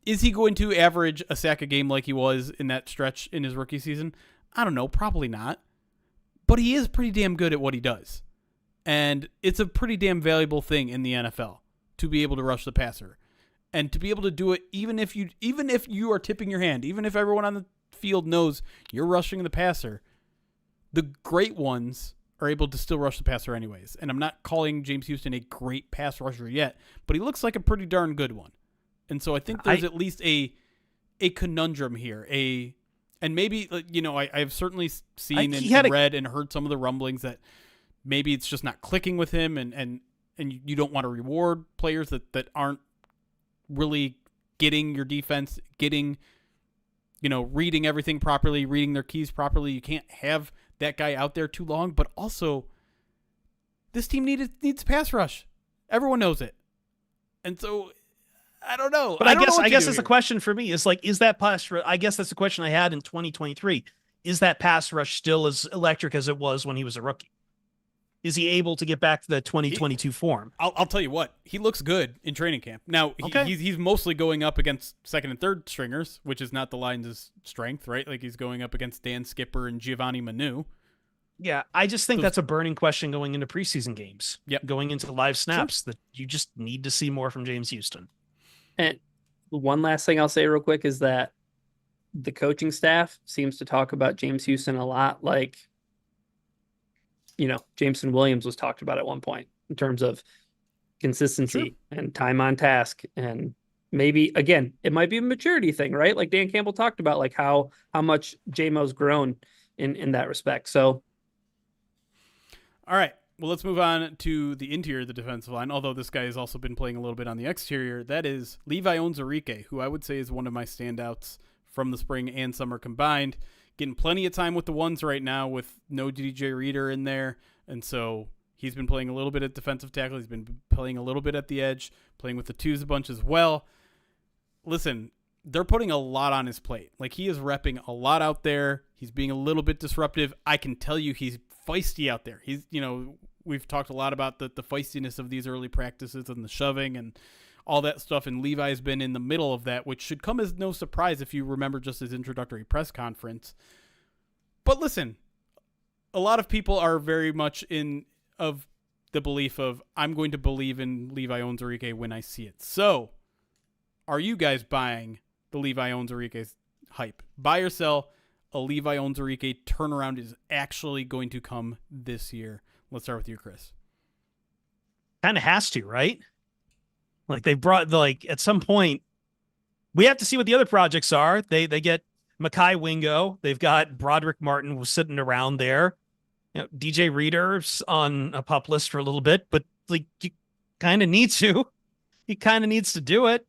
is he going to average a sack a game like he was in that stretch in his rookie season? I don't know. Probably not. But he is pretty damn good at what he does. And it's a pretty damn valuable thing in the NFL to be able to rush the passer. And to be able to do it even if you are tipping your hand, even if everyone on the field knows you're rushing the passer, the great ones are able to still rush the passer anyways. And I'm not calling James Houston a great pass rusher yet, but he looks like a pretty darn good one. And so I think there's at least a conundrum here. And maybe, you know, I've certainly seen and read and heard some of the rumblings that maybe it's just not clicking with him, and you don't want to reward players that aren't really getting your defense, getting, you know, reading everything properly, reading their keys properly. You can't have that guy out there too long. But also, this team needs pass rush. Everyone knows it. And so, I don't know. But I guess that's the question for me, is like, is that pass rush? I guess that's the question I had in 2023. Is that pass rush still as electric as it was when he was a rookie? Is he able to get back to the 2022 form? I'll tell you what, he looks good in training camp. Now, he's mostly going up against second and third stringers, which is not the Lions' strength, right? Like, he's going up against Dan Skipper and Giovanni Manu. Yeah, I just think that's a burning question going into preseason games. Yep. Going into live snaps, that you just need to see more from James Houston. And one last thing I'll say real quick is that the coaching staff seems to talk about James Houston a lot like, you know, Jameson Williams was talked about at one point in terms of consistency and time on task. And maybe, again, it might be a maturity thing, right? Like Dan Campbell talked about, like how much JMO's grown in that respect. So. All right. Well, let's move on to the interior of the defensive line, although this guy has also been playing a little bit on the exterior. That is Levi Onwuzurike, who I would say is one of my standouts from the spring and summer combined. Getting plenty of time with the ones right now with no DJ Reader in there. And so he's been playing a little bit at defensive tackle. He's been playing a little bit at the edge, playing with the twos a bunch as well. Listen, they're putting a lot on his plate. Like, he is repping a lot out there. He's being a little bit disruptive. I can tell you he's feisty out there. He's, you know, we've talked a lot about the feistiness of these early practices and the shoving and all that stuff, and Levi's been in the middle of that, which should come as no surprise if you remember just his introductory press conference. But listen, a lot of people are very much of the belief of, I'm going to believe in Levi Onwuzurike when I see it. So, are you guys buying the Levi Onwuzurike hype? Buy or sell? A Levi Onwuzurike turnaround is actually going to come this year. Let's start with you, Chris. kind of has to, right? Like they brought at some point we have to see what the other projects are. They get Mackay Wingo. They've got Broderick Martin was sitting around there. DJ Reader's on a pup list for a little bit, but like you kind of need to. He kind of needs to do it.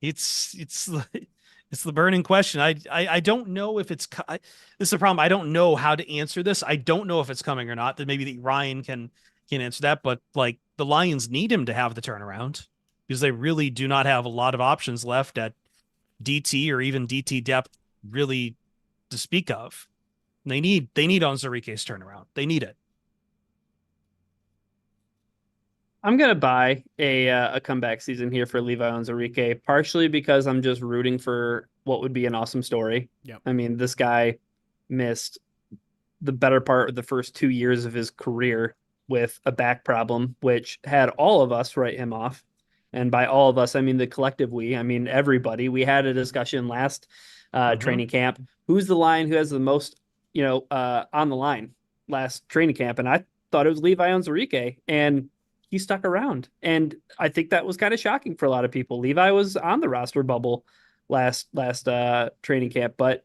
It's the burning question. I don't know if it's this is the problem. I don't know how to answer this. I don't know if it's coming or not. That maybe Ryan can answer that, but like the Lions need him to have the turnaround because they really do not have a lot of options left at DT or even DT depth really to speak of. They need Onwuzurike's turnaround. They need it. I'm gonna buy a comeback season here for Levi Onwuzurike, partially because I'm just rooting for what would be an awesome story. Yep. I mean, this guy missed the better part of the first 2 years of his career with a back problem, which had all of us write him off. And by all of us, I mean the collective we. I mean everybody. We had a discussion last training camp. Who's the line who has the most, on the line last training camp? And I thought it was Levi Onwuzurike, and he stuck around. And I think that was kind of shocking for a lot of people. Levi was on the roster bubble last training camp, but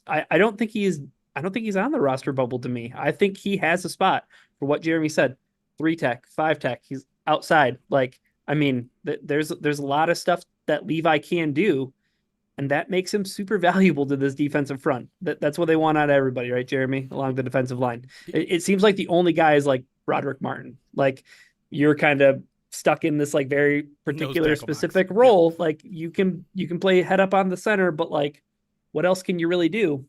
I don't think he's on the roster bubble to me. I think he has a spot for what Jeremy said. 3 tech, 5 tech. He's outside. Like, I mean, there's a lot of stuff that Levi can do, and that makes him super valuable to this defensive front. That's what they want out of everybody, right, Jeremy, along the defensive line. It seems like the only guy is like Broderick Martin. Like, you're kind of stuck in this like very particular specific role. Yep. Like you can play head up on the center, but like, what else can you really do?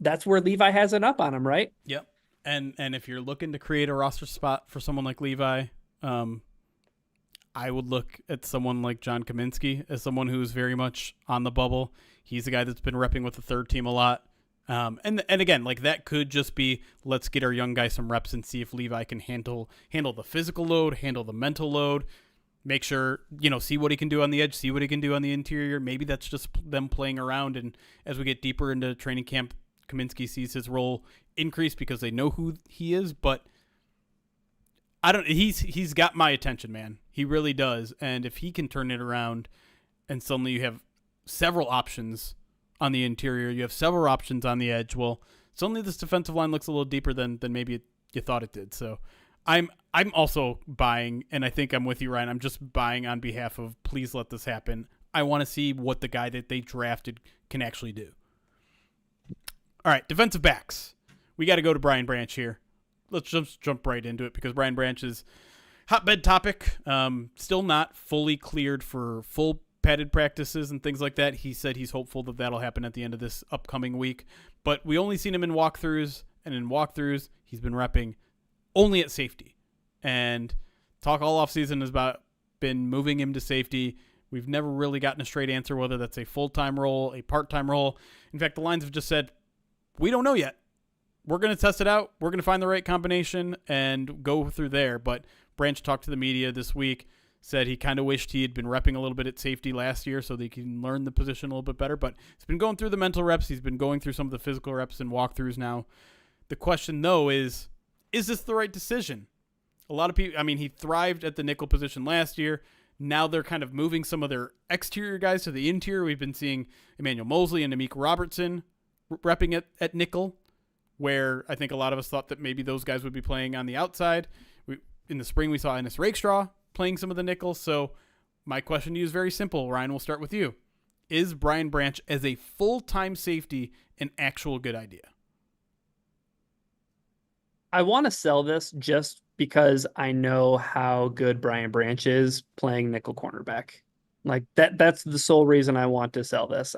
That's where Levi has an up on him, right? Yep. And if you're looking to create a roster spot for someone like Levi, I would look at someone like John Kaminsky as someone who's very much on the bubble. He's a guy that's been repping with the third team a lot. And again, like that could just be, let's get our young guy some reps and see if Levi can handle the physical load, handle the mental load, make sure, see what he can do on the edge, see what he can do on the interior. Maybe that's just them playing around. And as we get deeper into training camp, Kaminsky sees his role increase because they know who he is, but he's got my attention, man. He really does. And if he can turn it around and suddenly you have several options on the interior, you have several options on the edge, well, suddenly this defensive line looks a little deeper than maybe you thought it did. So I'm also buying, and I think I'm with you, Ryan. I'm just buying on behalf of please let this happen. I want to see what the guy that they drafted can actually do. All right, defensive backs. We got to go to Brian Branch here. Let's just jump right into it because Brian Branch's hotbed topic, still not fully cleared for full padded practices and things like that. He said he's hopeful that that'll happen at the end of this upcoming week. But we only seen him in walkthroughs, and in walkthroughs, he's been repping only at safety. And talk all offseason has been moving him to safety. We've never really gotten a straight answer whether that's a full-time role, a part-time role. In fact, the Lions have just said, we don't know yet. We're going to test it out. We're going to find the right combination and go through there. But Branch talked to the media this week, said he kind of wished he had been repping a little bit at safety last year so that he can learn the position a little bit better. But he's been going through the mental reps. He's been going through some of the physical reps and walkthroughs now. The question, though, is this the right decision? A lot of people, he thrived at the nickel position last year. Now they're kind of moving some of their exterior guys to the interior. We've been seeing Emmanuel Mosley and Amik Robertson repping at nickel, where I think a lot of us thought that maybe those guys would be playing on the outside. In the spring, we saw Ennis Rakestraw playing some of the nickels. So my question to you is very simple. Ryan, we'll start with you. Is Brian Branch as a full-time safety an actual good idea? I want to sell this just because I know how good Brian Branch is playing nickel cornerback. Like that's the sole reason I want to sell this.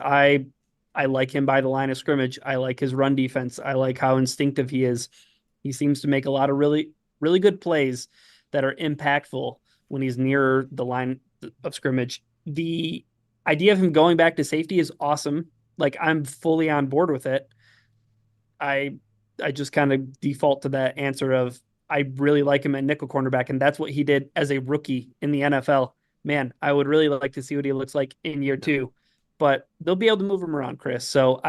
I like him by the line of scrimmage. I like his run defense. I like how instinctive he is. He seems to make a lot of really, really good plays that are impactful when he's near the line of scrimmage. The idea of him going back to safety is awesome. Like, I'm fully on board with it. I just kind of default to that answer of I really like him at nickel cornerback, and that's what he did as a rookie in the NFL. Man, I would really like to see what he looks like in year 2. But they'll be able to move him around, Chris. So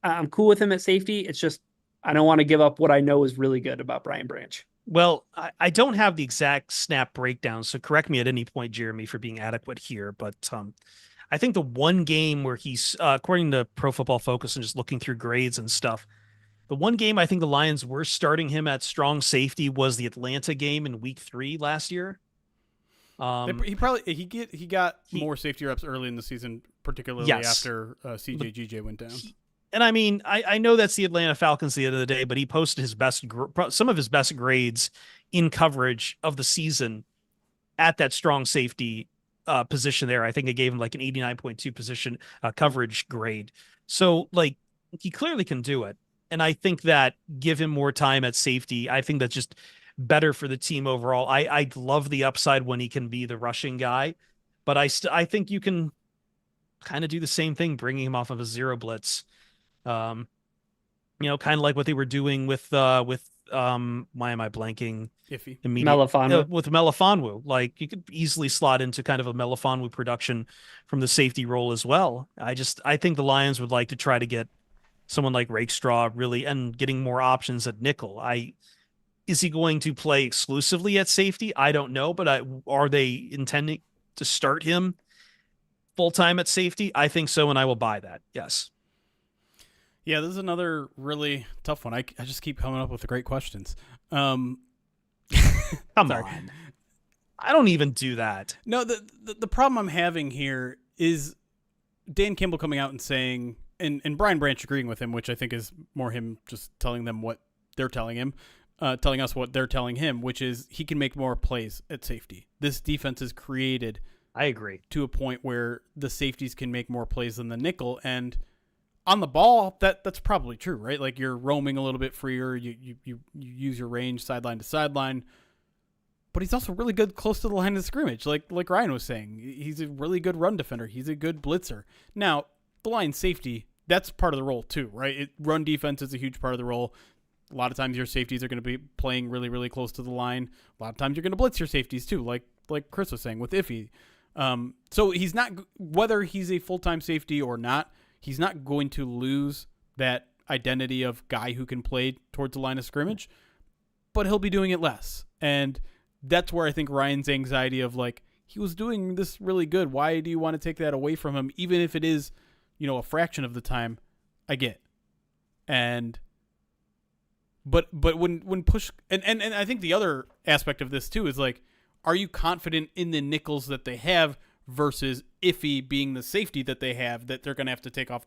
I'm cool with him at safety. It's just I don't want to give up what I know is really good about Brian Branch. Well, I don't have the exact snap breakdown, so correct me at any point, Jeremy, for being adequate here. But I think the one game where he's, according to Pro Football Focus and just looking through grades and stuff, the one game I think the Lions were starting him at strong safety was the Atlanta game in Week 3 last year. He got He more safety reps early in the season, particularly yes, after CJGJ went down. and I mean I know that's the Atlanta Falcons at the end of the day, but he posted his some of his best grades in coverage of the season at that strong safety position there. I think they gave him like an 89.2 position coverage grade. So like he clearly can do it. And I think that give him more time at safety. I think that's just better for the team overall. I love the upside when he can be the rushing guy, but I think you can kind of do the same thing, bringing him off of a zero blitz. Um, kind of like what they were doing with why am I blanking? Iffy. Melifonwu. With Melifonwu. Like you could easily slot into kind of a Melifonwu production from the safety role as well. I think the Lions would like to try to get someone like Rakestraw really and getting more options at nickel. Is he going to play exclusively at safety? I don't know, but are they intending to start him full time at safety? I think so, and I will buy that. Yes. Yeah, this is another really tough one. I just keep coming up with the great questions. Come on. I don't even do that. No, the problem I'm having here is Dan Campbell coming out and saying, and Brian Branch agreeing with him, which I think is more him just telling them what they're telling him, telling us what they're telling him, which is he can make more plays at safety. This defense is created, I agree, to a point where the safeties can make more plays than the nickel, and on the ball, that's probably true, right? Like you're roaming a little bit freer, you use your range sideline to sideline, but he's also really good close to the line of scrimmage, like Ryan was saying. He's a really good run defender. He's a good blitzer. Now, the line safety, that's part of the role too, right? Run defense is a huge part of the role. A lot of times your safeties are going to be playing really, really close to the line. A lot of times you're going to blitz your safeties too, like Chris was saying with Iffy. So he's not, whether he's a full-time safety or not, he's not going to lose that identity of guy who can play towards the line of scrimmage, but he'll be doing it less. And that's where I think Ryan's anxiety of like, he was doing this really good. Why do you want to take that away from him? Even if it is, a fraction of the time, I get. But when push, and I think the other aspect of this too is like, are you confident in the nickels that they have versus Iffy being the safety that they have that they're going to have to take off,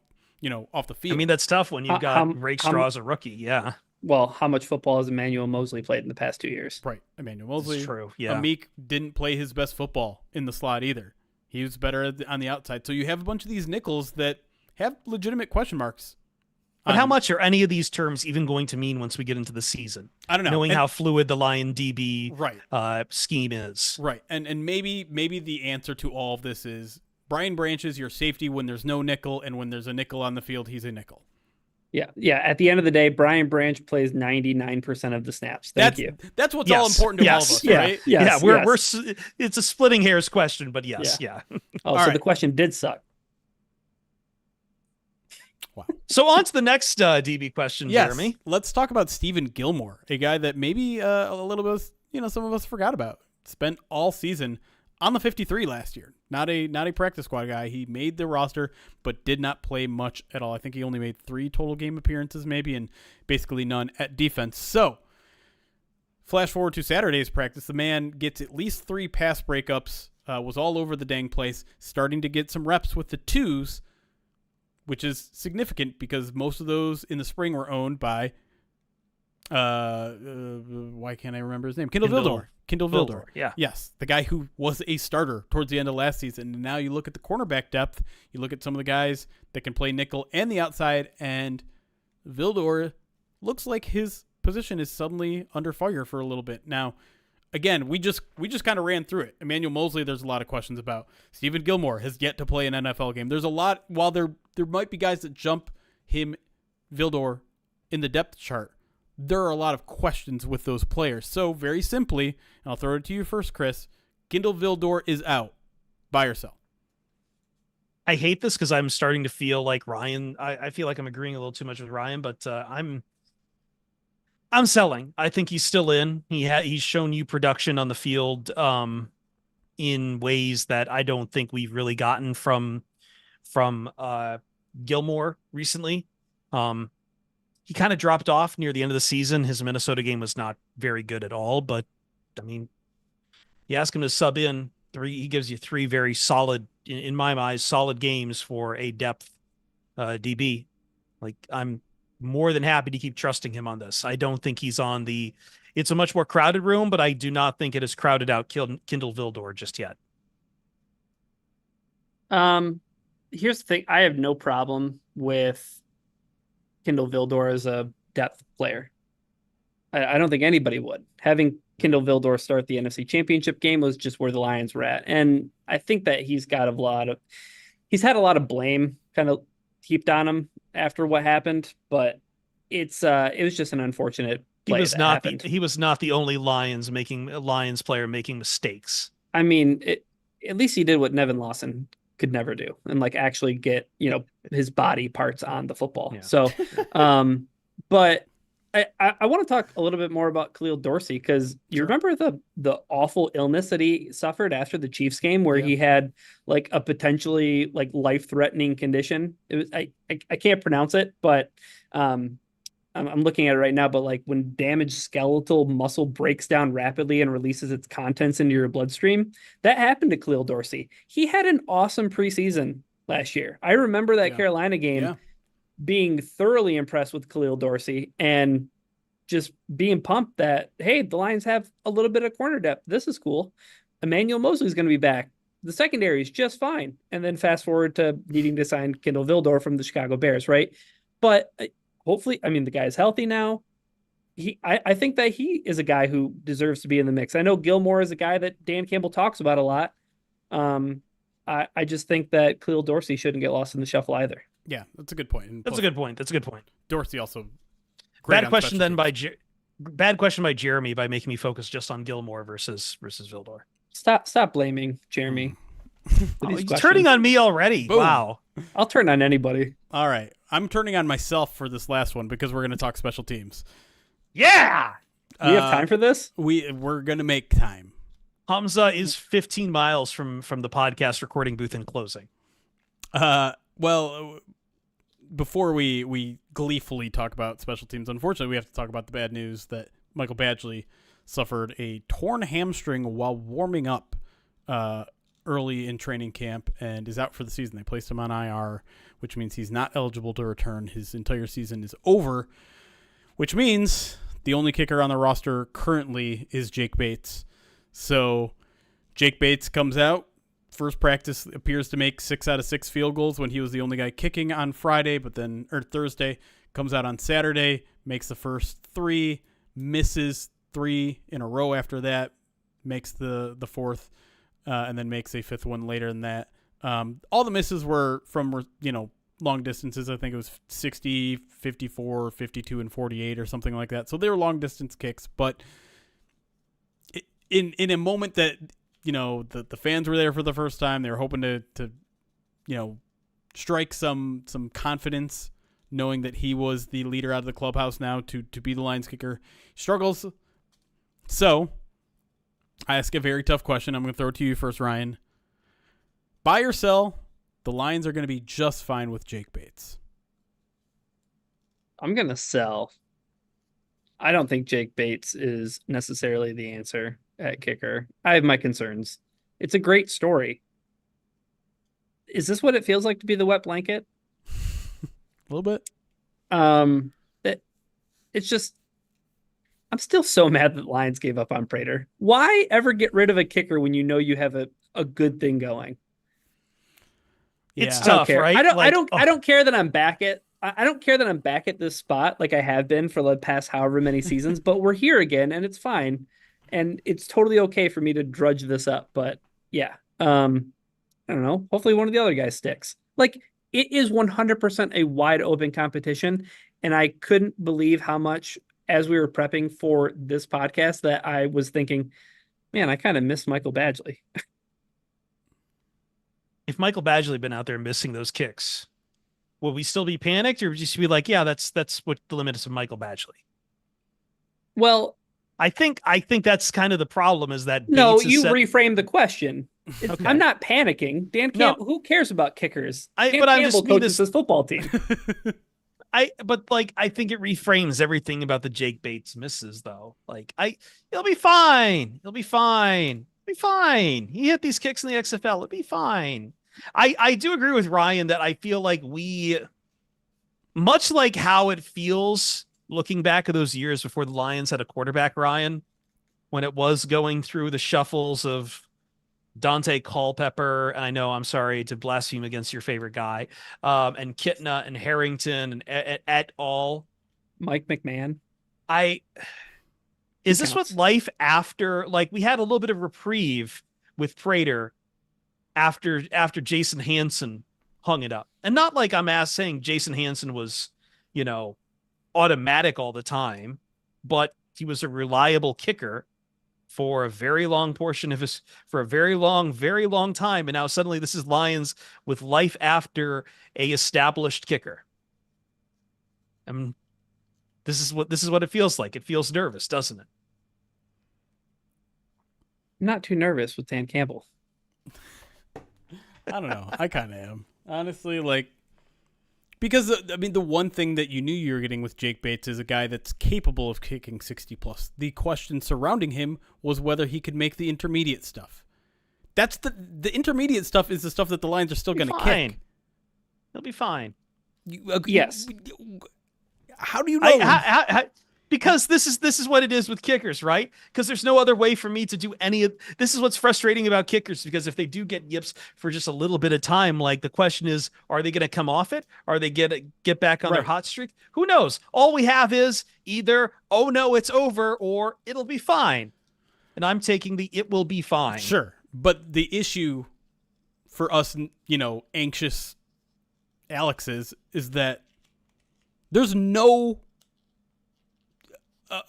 off the field? I mean, that's tough when you've got Rakestraw as a rookie. Yeah. Well, how much football has Emmanuel Mosley played in the past 2 years? Right. Emmanuel Mosley. That's true. Yeah. Amik didn't play his best football in the slot either. He was better on the outside. So you have a bunch of these nickels that have legitimate question marks. But how much are any of these terms even going to mean once we get into the season? I don't know. Knowing how fluid the Lion DB right. Scheme is. Right. And maybe the answer to all of this is Brian Branch is your safety when there's no nickel, and when there's a nickel on the field, he's a nickel. Yeah. At the end of the day, Brian Branch plays 99% of the snaps. Thank you. That's what's all important to all of us, right? We're it's a splitting hairs question, but yes. So the question did suck. Wow. So on to the next DB question, Jeremy. Let's talk about Stephen Gilmore, a guy that maybe a little bit, some of us forgot about. Spent all season on the 53 last year. Not a practice squad guy. He made the roster, but did not play much at all. I think he only made 3 total game appearances maybe, and basically none at defense. So flash forward to Saturday's practice. The man gets at least 3 pass breakups, was all over the dang place, starting to get some reps with the twos, which is significant because most of those in the spring were owned by, why can't I remember his name? Kindle Vildor. Yeah. Yes. The guy who was a starter towards the end of last season. And now you look at the cornerback depth, you look at some of the guys that can play nickel and the outside, and Vildor looks like his position is suddenly under fire for a little bit. Now, again, we just kind of ran through it. Emmanuel Mosley, there's a lot of questions about. Stephen Gilmore has yet to play an NFL game. There's a lot, while there might be guys that jump him, Vildor, in the depth chart, there are a lot of questions with those players. So very simply, and I'll throw it to you first, Chris, Kindle Vildor is out. Buy or sell? I hate this because I'm starting to feel like Ryan. I feel like I'm agreeing a little too much with Ryan, but I'm selling. I think he's still in. He's shown you production on the field in ways that I don't think we've really gotten from Gilmore recently. He kind of dropped off near the end of the season. His Minnesota game was not very good at all, but I mean, you ask him to sub in three, he gives you three very solid, in my eyes, solid games for a depth DB. Like, I'm more than happy to keep trusting him on this. I don't think he's on the. It's a much more crowded room, but I do not think it has crowded out Kindle Vildor just yet. Here's the thing: I have no problem with Kindle Vildor as a depth player. I don't think anybody would. Having Kindle Vildor start the NFC Championship game was just where the Lions were at, and I think that he's had a lot of blame kind of heaped on him after what happened, but it was just an unfortunate play. He was not the only Lions player making mistakes. I mean, at least he did what Nevin Lawson could never do, and like actually get his body parts on the football. Yeah. So, but I want to talk a little bit more about Khalil Dorsey, because you remember the awful illness that he suffered after the Chiefs game, where he had like a potentially like life-threatening condition. It was I can't pronounce it, but I'm looking at it right now. But like when damaged skeletal muscle breaks down rapidly and releases its contents into your bloodstream, that happened to Khalil Dorsey. He had an awesome preseason last year. I remember that Carolina game. Yeah. Being thoroughly impressed with Khalil Dorsey and just being pumped that, hey, the Lions have a little bit of corner depth. This is cool. Emmanuel Mosley's going to be back. The secondary is just fine. And then fast forward to needing to sign Kindle Vildor from the Chicago Bears, right? But hopefully, I mean, the guy's healthy now. I think that he is a guy who deserves to be in the mix. I know Gilmore is a guy that Dan Campbell talks about a lot. I just think that Khalil Dorsey shouldn't get lost in the shuffle either. Yeah, that's a good point. That's a good point. Dorsey also. Bad question by Jeremy by making me focus just on Gilmore versus Vildor. Stop blaming Jeremy. He's turning on me already. Boom. Wow. I'll turn on anybody. All right, I'm turning on myself for this last one because we're going to talk special teams. Yeah. We have time for this. We're going to make time. Hamza is 15 miles from the podcast recording booth and closing. Well, before we gleefully talk about special teams, unfortunately, we have to talk about the bad news that Michael Badgley suffered a torn hamstring while warming up early in training camp and is out for the season. They placed him on IR, which means he's not eligible to return. His entire season is over, which means the only kicker on the roster currently is Jake Bates. So Jake Bates comes out. First practice appears to make 6 out of 6 field goals when he was the only guy kicking on Thursday, comes out on Saturday, makes the first 3, misses 3 in a row after that, makes the fourth, and then makes a 5th one later than that. All the misses were from, long distances. I think it was 60, 54, 52, and 48 or something like that. So they were long distance kicks, but in a moment that, the fans were there for the first time. They were hoping to strike some confidence, knowing that he was the leader out of the clubhouse now to be the Lions kicker. He struggles. So I ask a very tough question. I'm going to throw it to you first, Ryan. Buy or sell, the Lions are going to be just fine with Jake Bates. I'm going to sell. I don't think Jake Bates is necessarily the answer at kicker. I have my concerns. It's a great story. Is this what it feels like to be the wet blanket? A little bit. It's just, I'm still so mad that Lions gave up on Prater. Why ever get rid of a kicker when you know you have a good thing going? It's tough, right? I don't care that I'm back at. I don't care that I'm back at this spot like I have been for the past however many seasons, but we're here again and it's fine. And it's totally okay for me to drudge this up. But yeah, I don't know. Hopefully one of the other guys sticks. Like, it is 100% a wide open competition. And I couldn't believe how much, as we were prepping for this podcast, that I was thinking, man, I kind of miss Michael Badgley. If Michael Badgley had been out there missing those kicks, would we still be panicked, or would you just be like, yeah, that's what the limit is of Michael Badgley? Well, I think that's kind of the problem is that no, Bates is you set... reframe the question. Okay. I'm not panicking. Dan Campbell, who cares about kickers? Dan Campbell coaches his football team. I think it reframes everything about the Jake Bates misses though. It'll be fine. It'll be fine. It'll be fine. He hit these kicks in the XFL. It'll be fine. I do agree with Ryan that I feel like much like how it feels looking back at those years before the Lions had a quarterback, Ryan, when it was going through the shuffles of Dante Culpepper, and I know I'm sorry to blaspheme against your favorite guy, and Kitna and Harrington and et al. Mike McMahon. Is this what life after, like, we had a little bit of reprieve with Prater after Jason Hansen hung it up, and not like I'm saying Jason Hansen was, automatic all the time, but he was a reliable kicker for a very long portion of for a very long time. And now suddenly this is Lions with life after a established kicker. This is what it feels like. It feels nervous, doesn't it? I'm not too nervous with Dan Campbell. I don't know. I kind of am. Honestly, because, the one thing that you knew you were getting with Jake Bates is a guy that's capable of kicking 60+. The question surrounding him was whether he could make the intermediate stuff. That's the intermediate stuff is the stuff that the Lions are still going to kick. He'll be fine. Yes. How do you know? Because this is what it is with kickers, right? Because there's no other way for me to do any of this. Is what's frustrating about kickers, because if they do get yips for just a little bit of time, the question is, are they going to come off it? Are they get back on their hot streak? Who knows? All we have is either, oh no, it's over, or it'll be fine. And I'm taking the it will be fine. Sure. But the issue for us, anxious Alexes, is that there's no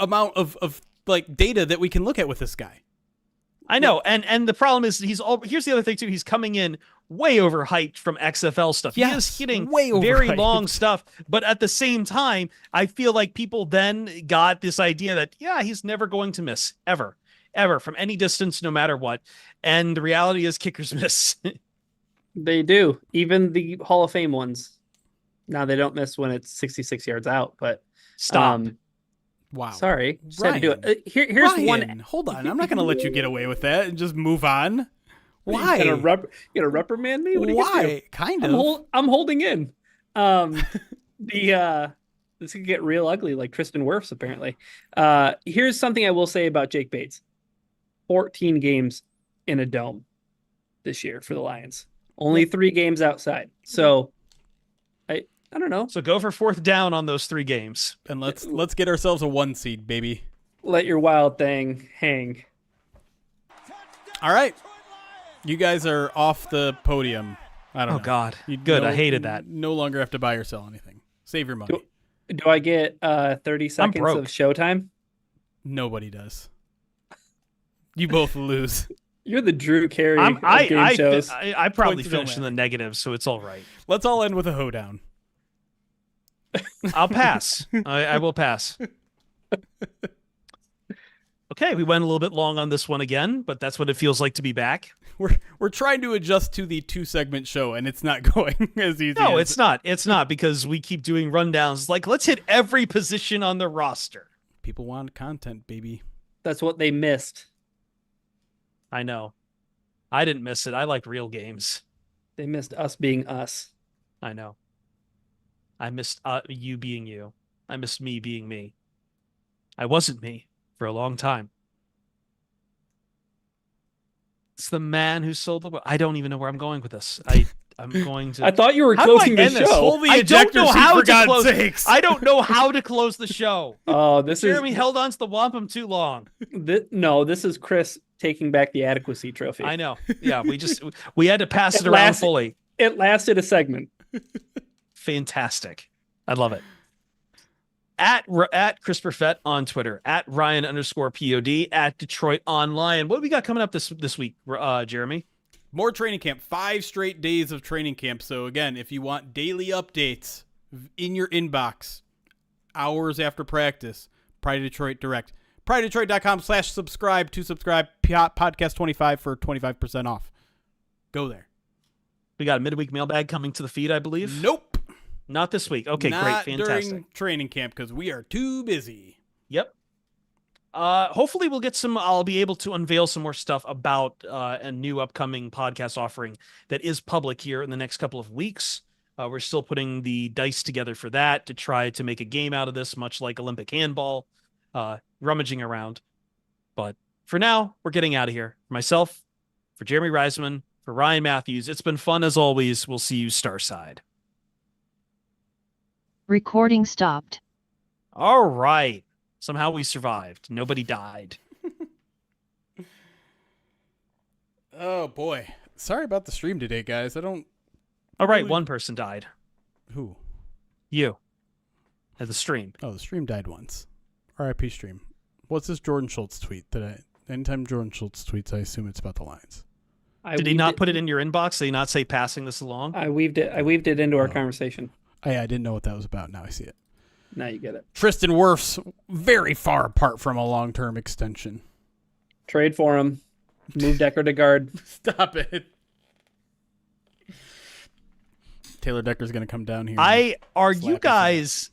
amount of data that we can look at with this guy. I know, and the problem is here's the other thing too. He's coming in way overhyped from XFL stuff. Yes, he is hitting very long stuff, but at the same time, I feel like people then got this idea that he's never going to miss ever from any distance, no matter what. And the reality is, kickers miss. They do, even the Hall of Fame ones. Now they don't miss when it's 66 yards out, but stop. Wow. Sorry. Just had to do it. Here's Ryan, one. Hold on. I'm not going to let you get away with that and just move on. Why? You gonna reprimand me? Why? Kind of. I'm holding in. This could get real ugly, like Tristan Wirfs, apparently. Here's something I will say about Jake Bates. 14 games in a dome this year for the Lions. Only 3 games outside. So I don't know. So go for 4th down on those 3 games. And let's get ourselves a 1 seed, baby. Let your wild thing hang. All right. You guys are off the podium. I don't know. Oh, God. Good. I hated that. No longer have to buy or sell anything. Save your money. Do I get 30 seconds of showtime? Nobody does. You both lose. You're the Drew Carey of game shows. I probably finished in the negative, so it's all right. Let's all end with a hoedown. I'll pass. I will pass. Okay, we went a little bit long on this one again, but that's what it feels like to be back. We're trying to adjust to the 2-segment show, and it's not going as easy. No, it's not. It's not, because we keep doing rundowns. Let's hit every position on the roster. People want content, baby. That's what they missed. I know. I didn't miss it. I like real games. They missed us being us. I know. I missed you being you. I missed me being me. I wasn't me for a long time. It's the man who sold the... I don't even know where I'm going with this. I'm going to... I thought you were closing the show. I don't know how to close... I don't know how to close the show. Oh, Jeremy held on to the wampum too long. No, this is Chris taking back the adequacy trophy. I know. Yeah, we had to pass it around fully. It lasted a segment. Fantastic. I love it. At Chris Perfett on Twitter, at Ryan_POD, at Detroit Online. What do we got coming up this week, Jeremy? More training camp. 5 straight days of training camp. So again, if you want daily updates in your inbox, hours after practice, Pride of Detroit Direct. PrideDetroit.com/subscribe to subscribe. Podcast 25 for 25% off. Go there. We got a midweek mailbag coming to the feed, I believe. Nope. Not this week. Okay, Not great. Fantastic. during training camp because we are too busy. Yep. Hopefully we'll get I'll be able to unveil some more stuff about a new upcoming podcast offering that is public here in the next couple of weeks. We're still putting the dice together for that to try to make a game out of this, much like Olympic handball, rummaging around. But for now, we're getting out of here. For myself, for Jeremy Reisman, for Ryan Matthews, it's been fun as always. We'll see you Starside. Recording stopped. All right. Somehow we survived. Nobody died. Oh, boy. Sorry about the stream today, guys. All right, one person died. Who? You. At the stream. Oh, the stream died once. RIP stream. What's this Jordan Schultz tweet? Anytime Jordan Schultz tweets, I assume it's about the Lions. Did he not put it in your inbox? Did he not say passing this along? I weaved it into our conversation. Oh, yeah, I didn't know what that was about. Now I see it. Now you get it. Tristan Wirfs very far apart from a long-term extension. Trade for him. Move Decker to guard. Stop it. Taylor Decker's going to come down here. You guys,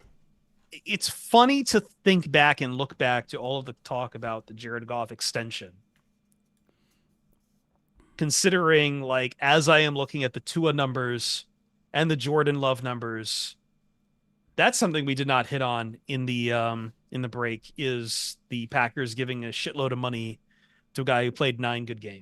it's funny to think back and look back to all of the talk about the Jared Goff extension. Considering, like, as I am looking at the Tua numbers and the Jordan Love numbers, that's something we did not hit on in the break, is the Packers giving a shitload of money to a guy who played 9 good games.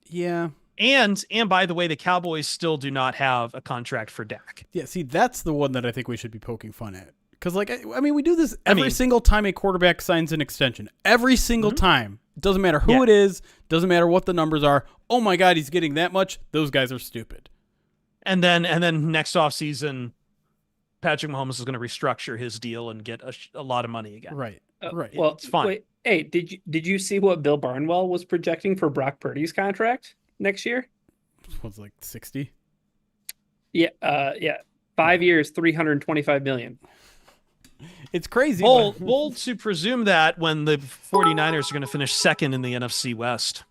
Yeah. And by the way, the Cowboys still do not have a contract for Dak. Yeah, see, that's the one that I think we should be poking fun at. Because, like, I mean, we do this every single time a quarterback signs an extension. Every single time. It doesn't matter who it is. Doesn't matter what the numbers are. Oh, my God, he's getting that much. Those guys are stupid. And then next offseason, Patrick Mahomes is going to restructure his deal and get a lot of money again. Right. Right. Well, it's fine. Wait, hey, did you see what Bill Barnwell was projecting for Brock Purdy's contract next year? Was like 60? Yeah. 5 years, $325 million. It's crazy. Bold to presume that when the 49ers are going to finish second in the NFC West.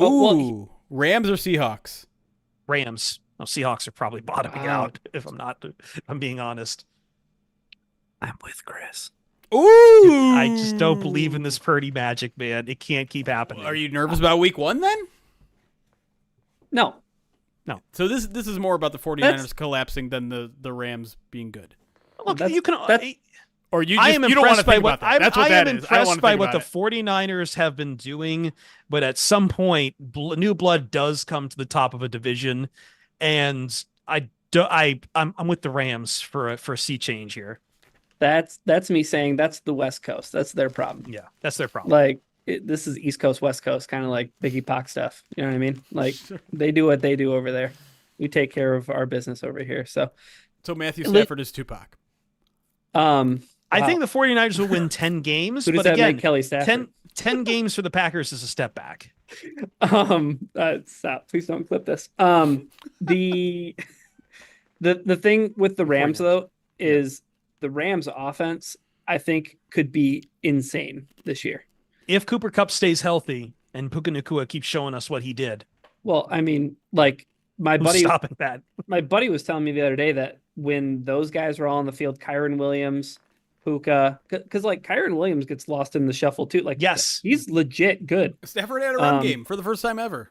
Ooh, Rams or Seahawks? Rams. Oh, Seahawks are probably bottoming out, if I'm being honest. I'm with Chris. Ooh. I just don't believe in this Purdy magic, man. It can't keep happening. Are you nervous about week 1 then? No. So this is more about the 49ers collapsing than the Rams being good. Look, That's- you can... Or you I just am you don't want to impressed by think what about that. That's what I that am is. I don't impressed want to by think what the about 49ers have been doing, but at some point, new blood does come to the top of a division, and I'm with the Rams for a sea change here. That's me saying that's the West Coast. That's their problem. Yeah, that's their problem. Like this is East Coast, West Coast, kind of like Biggie Pac stuff. You know what I mean? Like they do what they do over there. We take care of our business over here. So Matthew Stafford is Tupac. I think the 49ers will win 10 games, Who does but that again, make Kelly Stafford? 10 games for the Packers is a step back. Stop. Please don't clip this. The thing with the Rams though is the Rams offense, I think, could be insane this year. If Cooper Kupp stays healthy and Puka Nacua keeps showing us what he did. Well, I mean, like my buddy stopping that. My buddy was telling me the other day that when those guys were all on the field, Kyron Williams, Puka, because like Kyron Williams gets lost in the shuffle too. Like, yes, he's legit good. Stafford had a run game for the first time ever.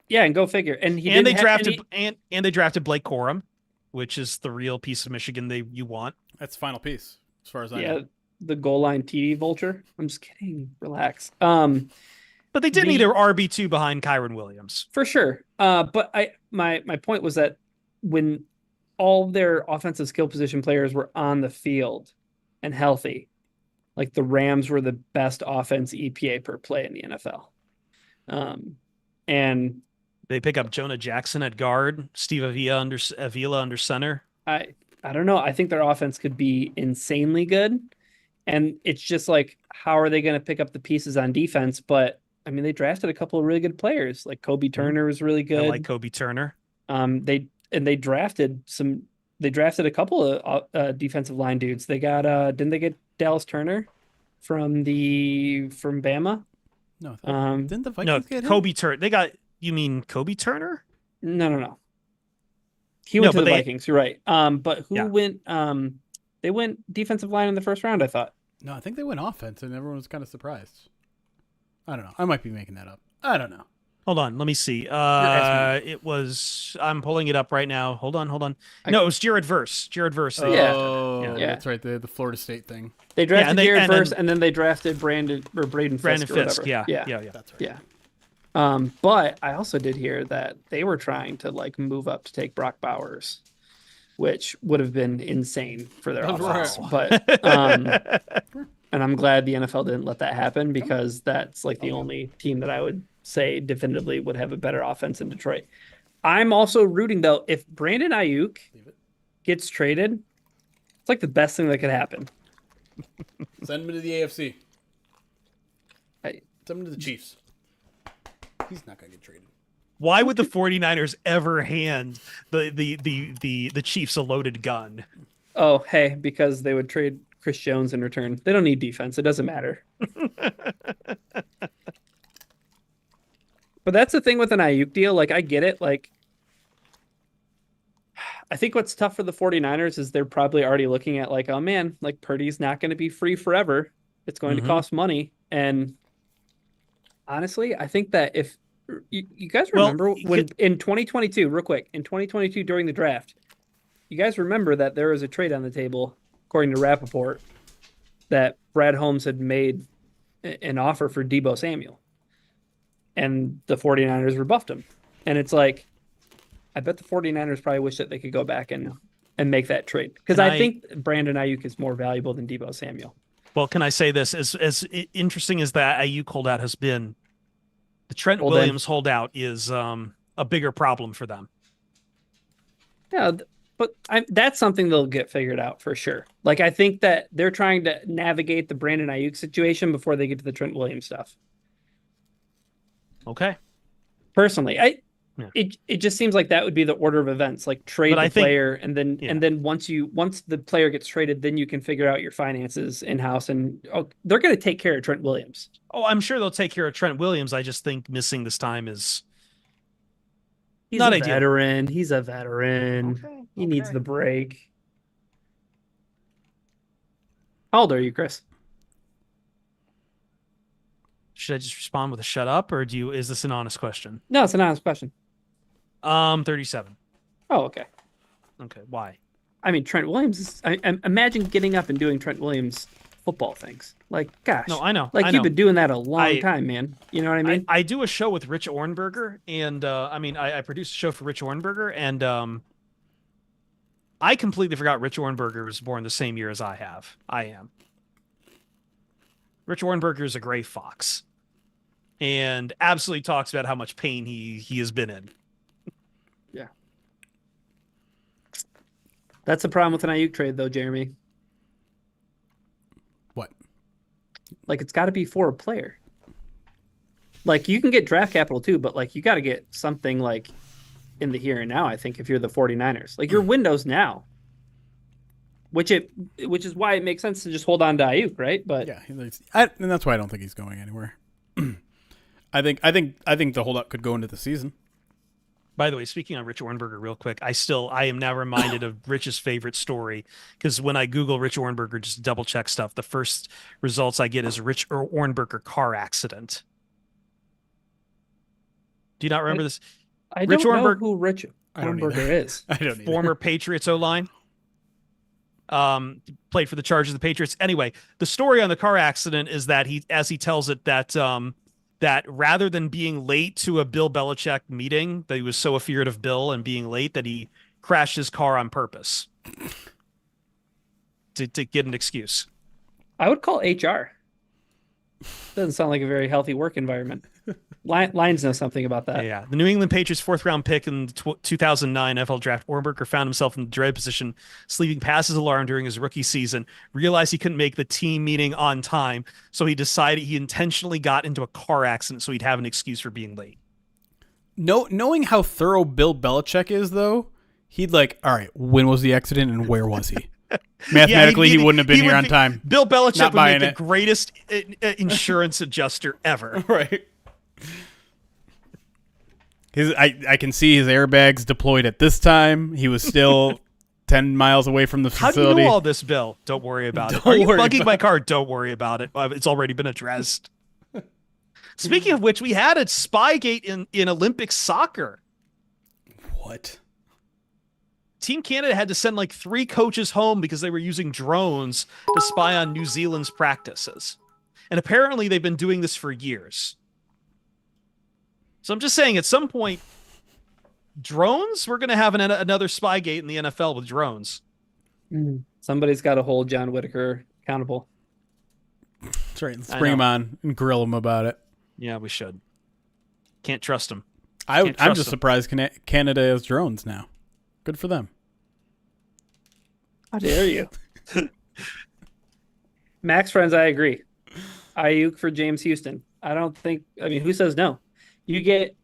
Yeah, and go figure. And they drafted Blake Corum, which is the real piece of Michigan you want. That's the final piece, as far as I know. The goal line TD vulture. I'm just kidding. Relax. But they did need an RB2 behind Kyron Williams for sure. But my point was that when all their offensive skill position players were on the field and healthy, like the Rams were the best offense EPA per play in the NFL. And they pick up Jonah Jackson at guard, Steve Avila under center. I don't know. I think their offense could be insanely good. And it's just like, how are they going to pick up the pieces on defense? But I mean, they drafted a couple of really good players. Like Kobe Turner was really good. I like Kobe Turner. They drafted some They drafted a couple of defensive line dudes. They got didn't they get Dallas Turner from Bama? No, Um, didn't the No, Vikings get him? Kobe Turner. You mean Kobe Turner? no. He No, went to but the they Vikings. You're right. But who yeah. went? They went defensive line in the first round, I thought. No, I think they went offense, and everyone was kind of surprised. I don't know. I might be making that up. I don't know. Hold on, let me see. asking It was. I'm pulling it up right now. Hold on. No, it was Jared Verse. Jared Verse. They Yeah. drafted. Yeah. That's right. The Florida State thing. They drafted Jared and first, then- and then they drafted Braden Fisk or whatever. Yeah. That's right. Yeah. But I also did hear that they were trying to like move up to take Brock Bowers, which would have been insane for their offense. But and I'm glad the NFL didn't let that happen, because that's like the only team that I would say definitively would have a better offense in Detroit. I'm also rooting, though, if Brandon Ayuk gets traded, it's like the best thing that could happen. Send him to the AFC. Hey. Send him to the Chiefs. He's not going to get traded. Why would the 49ers ever hand the Chiefs a loaded gun? Oh, hey, because they would trade Chris Jones in return. They don't need defense. It doesn't matter. But that's the thing with an Ayuk deal. Like, I get it. Like, I think what's tough for the 49ers is they're probably already looking at like, oh man, like Purdy's not going to be free forever. It's going to cost money. And honestly, I think that if you guys remember when in 2022, real quick, in 2022 during the draft, you guys remember that there was a trade on the table, according to Rappaport, that Brad Holmes had made an offer for Deebo Samuel. And the 49ers rebuffed him. And it's like, I bet the 49ers probably wish that they could go back and make that trade. Because I think Brandon Ayuk is more valuable than Deebo Samuel. Well, can I say this? As interesting as that Ayuk holdout has been, the Trent Williams holdout is a bigger problem for them. Yeah, but that's something they'll get figured out for sure. Like, I think that they're trying to navigate the Brandon Ayuk situation before they get to the Trent Williams stuff. Okay. Personally, it just seems like that would be the order of events. Like, trade the player, and then once the player gets traded, then you can figure out your finances in house, and they're going to take care of Trent Williams. Oh, I'm sure they'll take care of Trent Williams. I just think missing this time is not ideal. Veteran. He's a veteran. Okay. He needs the break. How old are you, Chris? Should I just respond with a shut up, or is this an honest question? No, it's an honest question. 37. Oh, okay. Okay, why? I mean, Trent Williams I imagine getting up and doing Trent Williams football things. Like, gosh. No, I know. Like, you've been doing that a long time, man. You know what I mean? I do a show with Rich Ornberger, and I produce a show for Rich Ornberger, and I completely forgot Rich Ornberger was born the same year as I am. Rich Ornberger is a gray fox, and absolutely talks about how much pain he has been in. Yeah. That's the problem with an Ayuk trade, though, Jeremy. What? Like, it's got to be for a player. Like, you can get draft capital too, but like, you got to get something like in the here and now, I think, if you're the 49ers. Like, your window's now. Which is why it makes sense to just hold on to Ayuk, right? But yeah, and that's why I don't think he's going anywhere. I think the holdout could go into the season. By the way, speaking on Rich Ornberger real quick, I am now reminded of Rich's favorite story, because when I Google Rich Ornberger, just double check stuff, the first results I get is Rich Ornberger car accident. Do you not remember this? I don't know who Rich Ornberger is. I don't Former Patriots O-line. Played for the Chargers, the Patriots. Anyway, the story on the car accident is that he tells it, that rather than being late to a Bill Belichick meeting, that he was so afeared of Bill and being late that he crashed his car on purpose to get an excuse. I would call HR. Doesn't sound like a very healthy work environment. Lions know something about that. Yeah. The New England Patriots 4th-round pick in the 2009 NFL draft, Ornberger found himself in the dread position, sleeping past his alarm during his rookie season, realized he couldn't make the team meeting on time, so he decided he intentionally got into a car accident so he'd have an excuse for being late. Knowing how thorough Bill Belichick is, though, he'd like, all right, when was the accident and where was he? Mathematically, he wouldn't have been here on time. Bill Belichick Not would make buying the it. greatest insurance adjuster ever. Right. I can see his airbags deployed at this time. He was still 10 miles away from the facility. How do you know all this, Bill? Don't worry about it. Are you bugging my car? Don't worry about it. It's already been addressed. Speaking of which, we had a Spygate in Olympic soccer. What? Team Canada had to send like 3 coaches home because they were using drones to spy on New Zealand's practices. And apparently they've been doing this for years. So I'm just saying, at some point, drones, we're going to have another Spygate in the NFL with drones. Somebody's got to hold John Whitaker accountable. That's right. Let's bring him on and grill him about it. Yeah, we should. Can't trust him. I'm just surprised Canada has drones now. Good for them. How dare you? Max friends, I agree. Ayuk for James Houston. Who says no? You get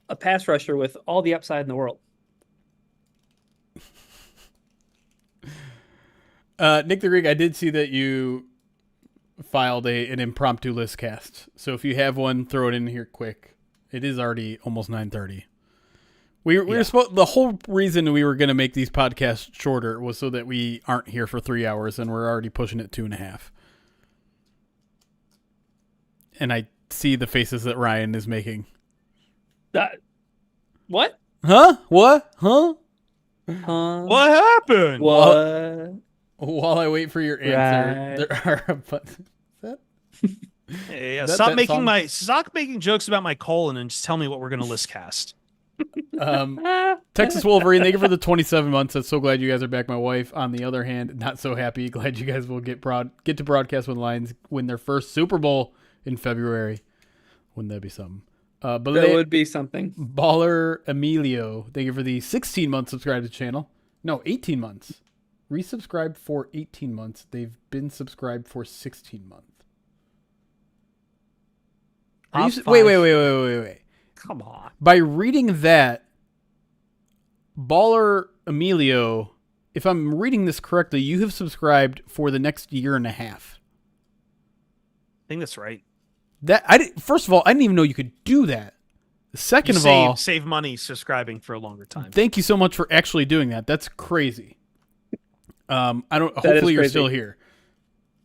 a pass rusher with all the upside in the world. Nick the Greek, I did see that you filed an impromptu list cast. So if you have one, throw it in here quick. It is already almost 9:30. We were supposed. The whole reason we were going to make these podcasts shorter was so that we aren't here for 3 hours, and we're already pushing it 2.5. And I see the faces that Ryan is making. What? Huh? What? Huh? What happened? What? While I wait for your answer, there are a bunch. Stop making jokes about my colon and just tell me what we're going to list cast. Texas Wolverine, thank you for the 27 months. I'm so glad you guys are back. My wife, on the other hand, not so happy. Glad you guys will get to broadcast when Lions win their first Super Bowl in February. Wouldn't that be something? That would be something. Baller Emilio, thank you for the 16 months subscribed to the channel. No, 18 months. Resubscribed for 18 months. They've been subscribed for 16 months. Wait. Come on. By reading that, Baller Emilio, if I'm reading this correctly, you have subscribed for the next 1.5 years. I think that's right. First of all, I didn't even know you could do that. Second of all, save money subscribing for a longer time. Thank you so much for actually doing that. That's crazy. Hopefully you're still here.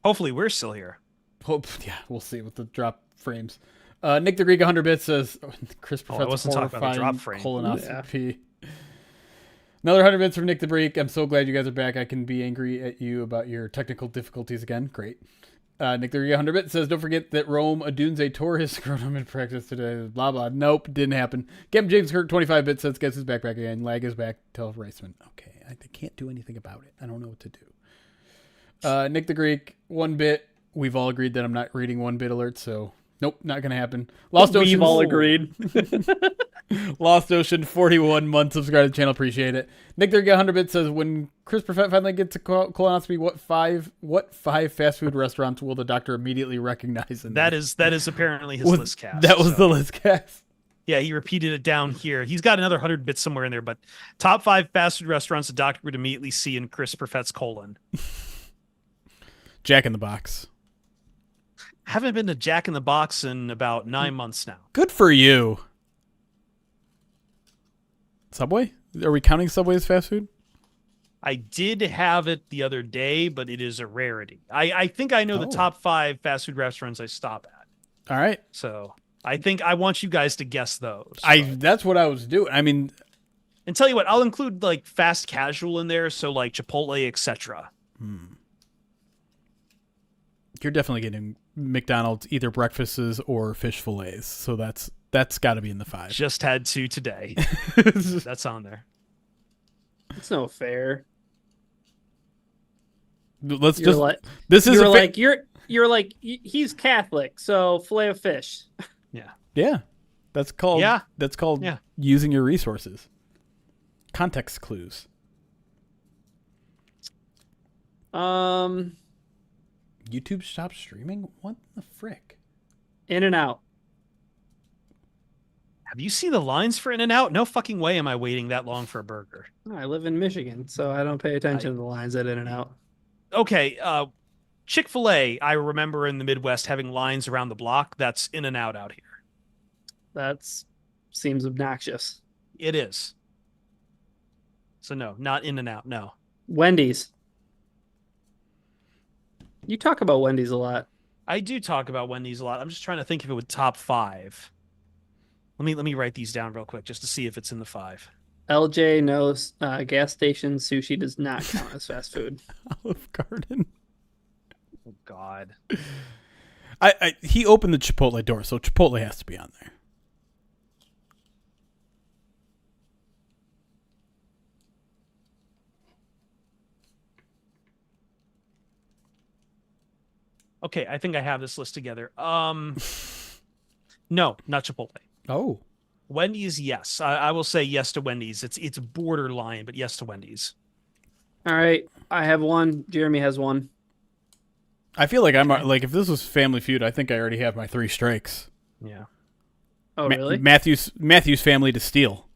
Hopefully we're still here. Yeah, we'll see with the drop frames. Nick the Greek 100 bits says Chris I wasn't talking about the drop frame. Colonoscopy. Yeah. Another 100 bits from Nick the Greek. I'm so glad you guys are back. I can be angry at you about your technical difficulties again. Great. Nick the Greek 100 bits says, don't forget that Rome Adunze tore his scrotum in practice today. Blah, blah. Nope, didn't happen. Captain James Kirk 25 bits says, guess his backpack again. Lag is back. Tell Reisman. Okay, I can't do anything about it. I don't know what to do. Nick the Greek 1 bit. We've all agreed that I'm not reading 1 bit alerts, so nope, not going to happen. Lost Ocean. We've all agreed. Lost Ocean, 41 months subscribed to the channel. Appreciate it. Nick there, 100 bits says, when Chris Perfett finally gets a colonoscopy, what five fast food restaurants will the doctor immediately recognize? That is apparently his list cast. That was the list cast. Yeah, he repeated it down here. He's got another 100 bits somewhere in there, but top 5 fast food restaurants the doctor would immediately see in Chris Perfett's colon. Jack in the Box. Haven't been to Jack in the Box in about 9 months now. Good for you. Subway? Are we counting Subway as fast food? I did have it the other day, but it is a rarity. I think I know the top 5 fast food restaurants I stop at. All right. So I think I want you guys to guess those. That's what I was doing. I mean, and tell you what, I'll include like fast casual in there, so like Chipotle, etc. You're definitely getting McDonald's either breakfasts or fish fillets, so that's got to be in the 5. Just had 2 today. That's on there. It's no fair. Let's you're just. Like, this is you're like he's Catholic, so fillet of fish. Yeah. That's called. Yeah. That's called using your resources. Context clues. YouTube stopped streaming? What the frick? In and Out. Have you seen the lines for In-N-Out? No fucking way am I waiting that long for a burger. I live in Michigan, so I don't pay attention to the lines at In-N-Out. Okay, Chick-fil-A, I remember in the Midwest having lines around the block. That's In-N-Out out here. That seems obnoxious. It is. So no, not In-N-Out, no. Wendy's. You talk about Wendy's a lot. I do talk about Wendy's a lot. I'm just trying to think if it would top 5. Let me write these down real quick just to see if it's in the 5. LJ knows gas station sushi does not count as fast food. Olive Garden. Oh God. He opened the Chipotle door, so Chipotle has to be on there. Okay, I think I have this list together. No, not Chipotle. Oh. Wendy's, yes. I will say yes to Wendy's. It's borderline, but yes to Wendy's. All right, I have one. Jeremy has one. I feel like I'm like, if this was Family Feud, I think I already have my 3 strikes. Yeah. Oh, really? Matthew's family to steal.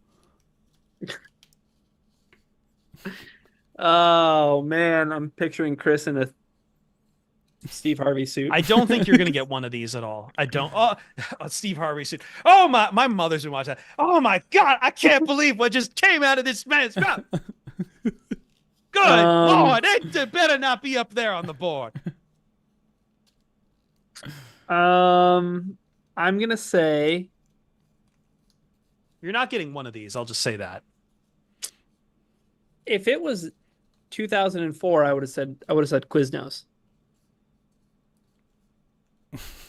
Oh man, I'm picturing Chris in a Steve Harvey suit. I don't think you're going to get one of these at all. I don't. Oh, a Steve Harvey suit. Oh, my mother's been watching that. Oh, my God. I can't believe what just came out of this man's mouth. Good Lord. It better not be up there on the board. I'm going to say. You're not getting one of these. I'll just say that. If it was 2004, I would have said Quiznos.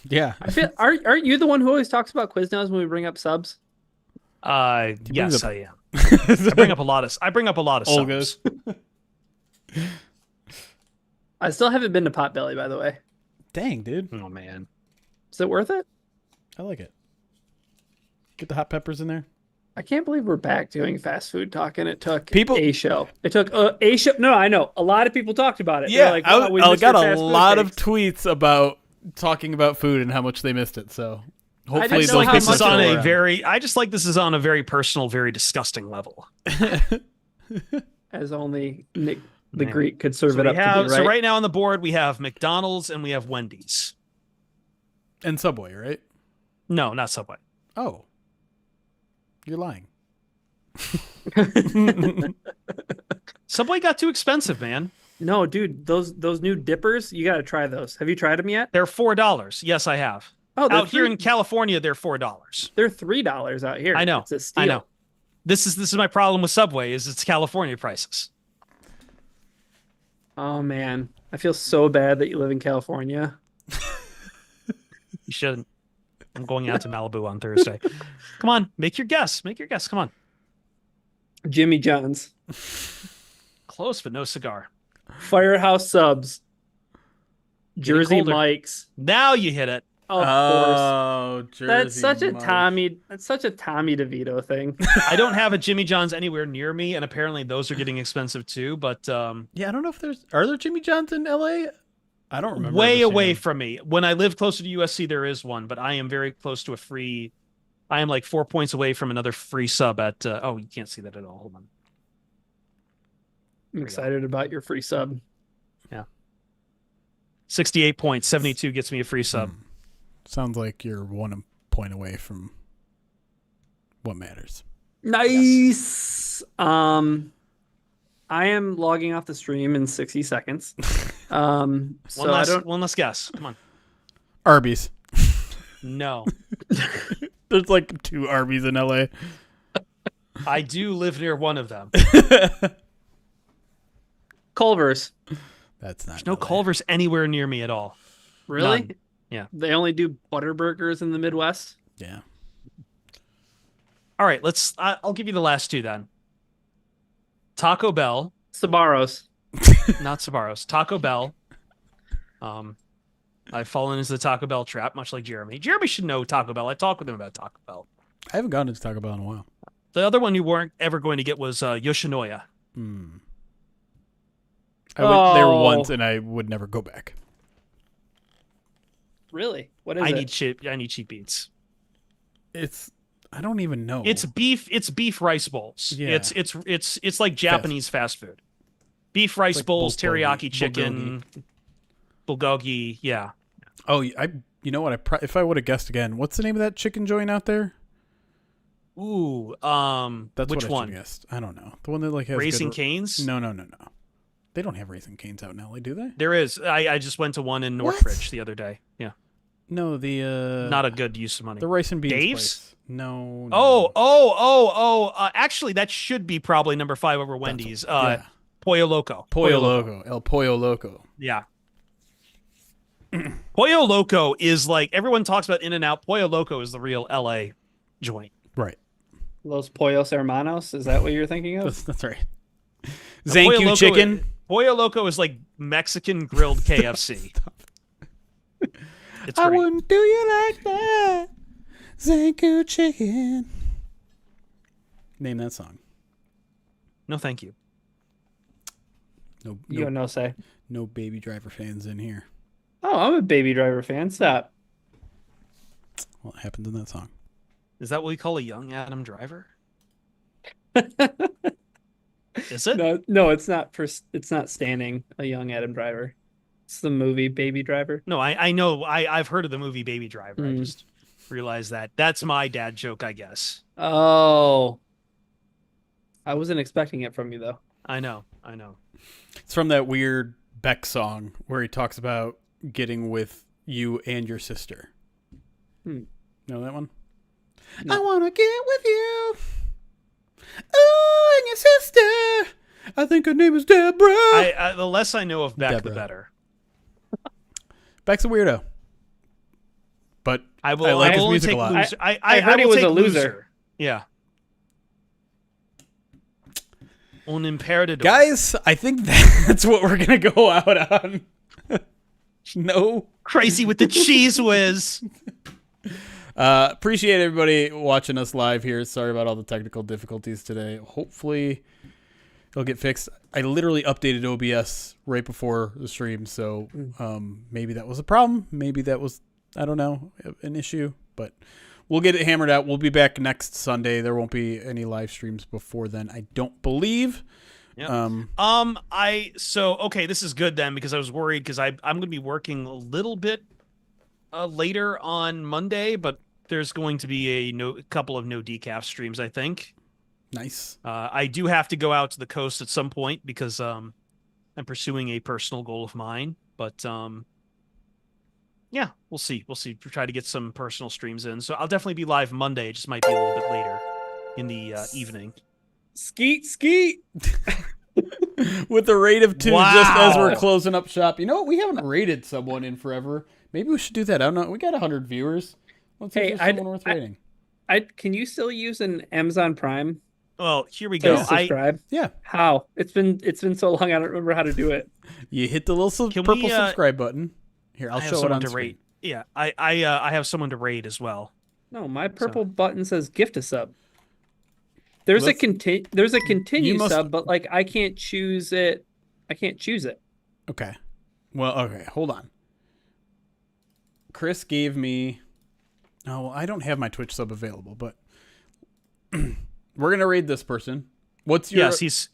Yeah. I feel aren't you the one who always talks about Quiznos when we bring up subs? Yes, I am. I bring up a lot of Olga's. subs. I still haven't been to Potbelly, by the way. Dang, dude. Oh man. Is it worth it? I like it. Get the hot peppers in there. I can't believe we're back doing fast food talk, and it took People- a show. It took a show. No, I know. A lot of people talked about it. Yeah, They're like, wow, we I missed got your a fast food lot of takes. tweets about talking about food and how much they missed it. So hopefully didn't know those how This much is on it a was. very. I just like this is on a very personal, very disgusting level. As only Nick the Man. Greek could serve So, it up to be right. so right now on the board we have McDonald's and we have Wendy's. and Subway, right? No, not Subway. Oh, you're lying. Subway got too expensive, man. No, dude, those new dippers, you got to try those. Have you tried them yet? They're $4. Yes, I have. Oh, Out here in California, they're $4. they're $3 out here. I know. It's a steal. I know. This is my problem with Subway is it's California prices. Oh man, I feel so bad that you live in California. You shouldn't. I'm going out to Malibu on Thursday. Come on, make your guess. Make your guess. Come on. Jimmy John's, Close, but no cigar. Firehouse Subs, Jersey colder. Mike's. Now you hit it. Of course. Oh, Jersey That's such a Mike. Tommy. That's such a Tommy DeVito thing. I don't have a Jimmy John's anywhere near me, and apparently those are getting expensive too. But Yeah, I don't know if are there Jimmy John's in LA? I don't remember. way ever seeing away them. from me. When I live closer to USC, there is one, but I am very close to a free. I am like 4 points away from another free sub at. Oh, you can't see that at all. Hold on. I'm excited about your free sub. 68 points. 72 gets me a free sub. Sounds like you're 1 point away from what matters. Nice. I am logging off the stream in 60 seconds. So I don't. One less guess. Come on. Arby's. No, There's like 2 Arby's in LA. I do live near one of them. Culver's. That's not There's no LA. Culver's anywhere near me at all. Really? None. Yeah. They only do butter burgers in the Midwest. Yeah. All right, I'll give you the last two then. Taco Bell, Sbarro's. not Sbarro's. Taco Bell. I've fallen into the Taco Bell trap, much like Jeremy. Jeremy should know Taco Bell. I talked with him about Taco Bell. I haven't gone to Taco Bell in a while. The other one you weren't ever going to get was Yoshinoya. I went there Oh. once and I would never go back. Really? What is I it? need cheap eats. It's I don't even know. It's beef rice bowls. Yeah. It's like Japanese fast food. Beef rice like bowls, bulgogi. teriyaki chicken, bulgogi. Yeah. Oh, you know what? If I would have guessed again, what's the name of that chicken joint out there? Ooh, That's which what I one? should have guessed. I don't know. The one that like has Raising Cane's? No. They don't have Raising Cane's out in LA, do they? There is. I just went to one in Northridge the other day. Yeah. No, Not a good use of money. the rice and beans Dave's? place. No. Actually, that should be probably number 5 over Wendy's. Yeah. Pollo Loco. Pollo Loco. El Pollo Loco. Yeah. Pollo Loco is like, everyone talks about In-N-Out. Pollo Loco is the real LA joint. Right. Los Pollos Hermanos. Is that what you're thinking of? That's right. Now, Zanku chicken. Pollo Loco is like Mexican grilled KFC. It's I great. wouldn't do you like that. Zanku chicken. Name that song. No, thank you. You have no say. No Baby Driver fans in here. Oh, I'm a Baby Driver fan. Stop. What happens in that song? Is that what we call a young Adam Driver? Is it? No, it's not. It's not standing a young Adam Driver. It's the movie Baby Driver. No, I know. I've heard of the movie Baby Driver. I just realized that. That's my dad joke, I guess. Oh. I wasn't expecting it from you, though. I know. It's from that weird Beck song where he talks about getting with you and your sister. Know that one? No. I want to get with you. Oh, and your sister. I think her name is Deborah. The less I know of Beck, Deborah. the better. Beck's a weirdo. But I like his will music a take lot. Loser. I heard will he was take a loser. Yeah. Un imperador. Guys, I think that's what we're going to go out on. No. Crazy with the cheese whiz. Appreciate everybody watching us live here. Sorry about all the technical difficulties today. Hopefully it'll get fixed. I literally updated OBS right before the stream, so maybe that was a problem. Maybe that was, I don't know, an issue, but we'll get it hammered out. We'll be back next Sunday. There won't be any live streams before then, I don't believe. Yeah. Okay, this is good then, because I was worried because I'm going to be working a little bit later on Monday, but there's going to be a couple of no decaf streams, I think. Nice. I do have to go out to the coast at some point because I'm pursuing a personal goal of mine, but yeah, we'll see. We'll try to get some personal streams in. So I'll definitely be live Monday. It just might be a little bit later in the evening. Skeet. With the rate of 2 Wow. just as we're closing up shop. You know what? We haven't rated someone in forever. Maybe we should do that. I don't know. We got 100 viewers. Let's see if there's someone worth rating. Can you still use an Amazon Prime Well, here we to go. subscribe? Yeah. How? It's been so long. I don't remember how to do it. You hit the little Can purple we, subscribe button. Here, I'll I have show it someone on to screen. rate. Yeah, I have someone to rate as well. No, my purple button says gift a sub. There's a continue must- sub, but like I can't choose it. Okay. Well, okay. Hold on. Chris gave me... Oh, well, I don't have my Twitch sub available, but we're going to raid this person. What's your... Yes,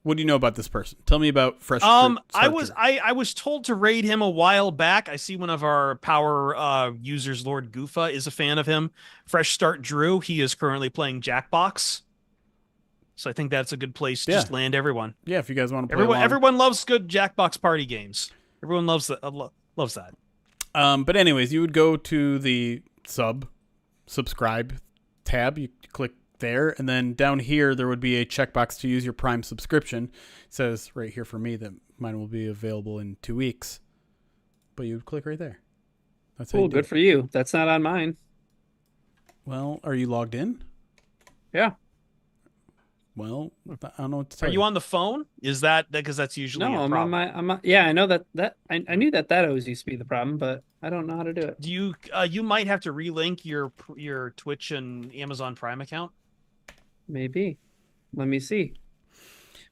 What do you know about this person? Tell me about Fresh I was told to raid him a while back. I see one of our power users, Lord Goofa, is a fan of him. Fresh Start Drew, he is currently playing Jackbox. So I think that's a good place to just land everyone. Yeah, if you guys want to play Everyone loves good Jackbox party games. Everyone loves that. Loves that. But anyways, you would go to the subscribe tab. You click there, and then down here there would be a checkbox to use your Prime subscription. It says right here for me that mine will be available in 2 weeks. But you would click right there. That's how you Cool, do good it. for you. That's not on mine. Well, are you logged in? Yeah. Well, I don't know what to tell Are you on the phone? Is that because that's usually No, a I'm problem. on my. Yeah, I know that. I knew that always used to be the problem, but I don't know how to do it. Do you you might have to relink your Twitch and Amazon Prime account? Maybe. Let me see.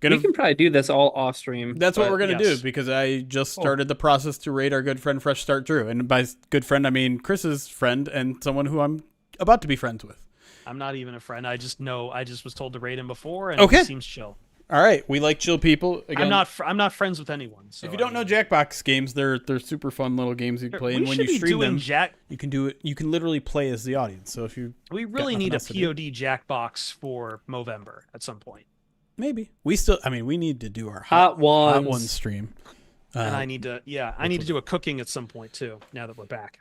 Gonna- We can probably do this all off stream. That's what we're going to yes. do, because I just started the process to raid our good friend Fresh Start Drew. And by good friend, I mean Chris's friend and someone who I'm about to be friends with. I'm not even a friend. I just was told to rate him before, and Okay. he seems chill. All right, we like chill people. Again, I'm not friends with anyone. So if you don't know Jackbox games, they're super fun little games you play, and when you stream them, you can do it. You can literally play as the audience. So if we really need a POD Jackbox for Movember at some point. Maybe we need to do our hot one stream, and I need to do a cooking at some point too. Now that we're back.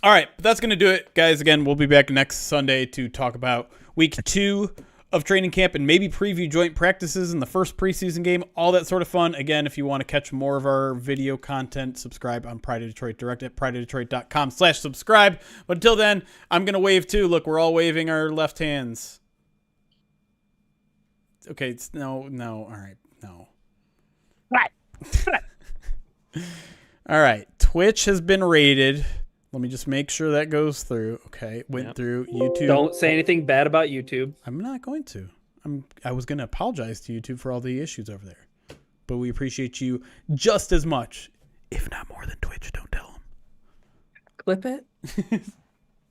All right, but that's gonna do it, guys. Again, we'll be back next Sunday to talk about week 2 of training camp and maybe preview joint practices in the first preseason game, all that sort of fun. Again, if you want to catch more of our video content, subscribe on Pride of Detroit Direct at prideofdetroit.com/subscribe. But until then, I'm going to wave too. Look, we're all waving our left hands. Okay, it's no. All right, no. Right. All right, Twitch has been rated. Let me just make sure that goes through. Okay, went through YouTube. Don't say anything bad about YouTube. I'm not going to. I was going to apologize to YouTube for all the issues over there. But we appreciate you just as much, if not more than Twitch. Don't tell them. Clip it.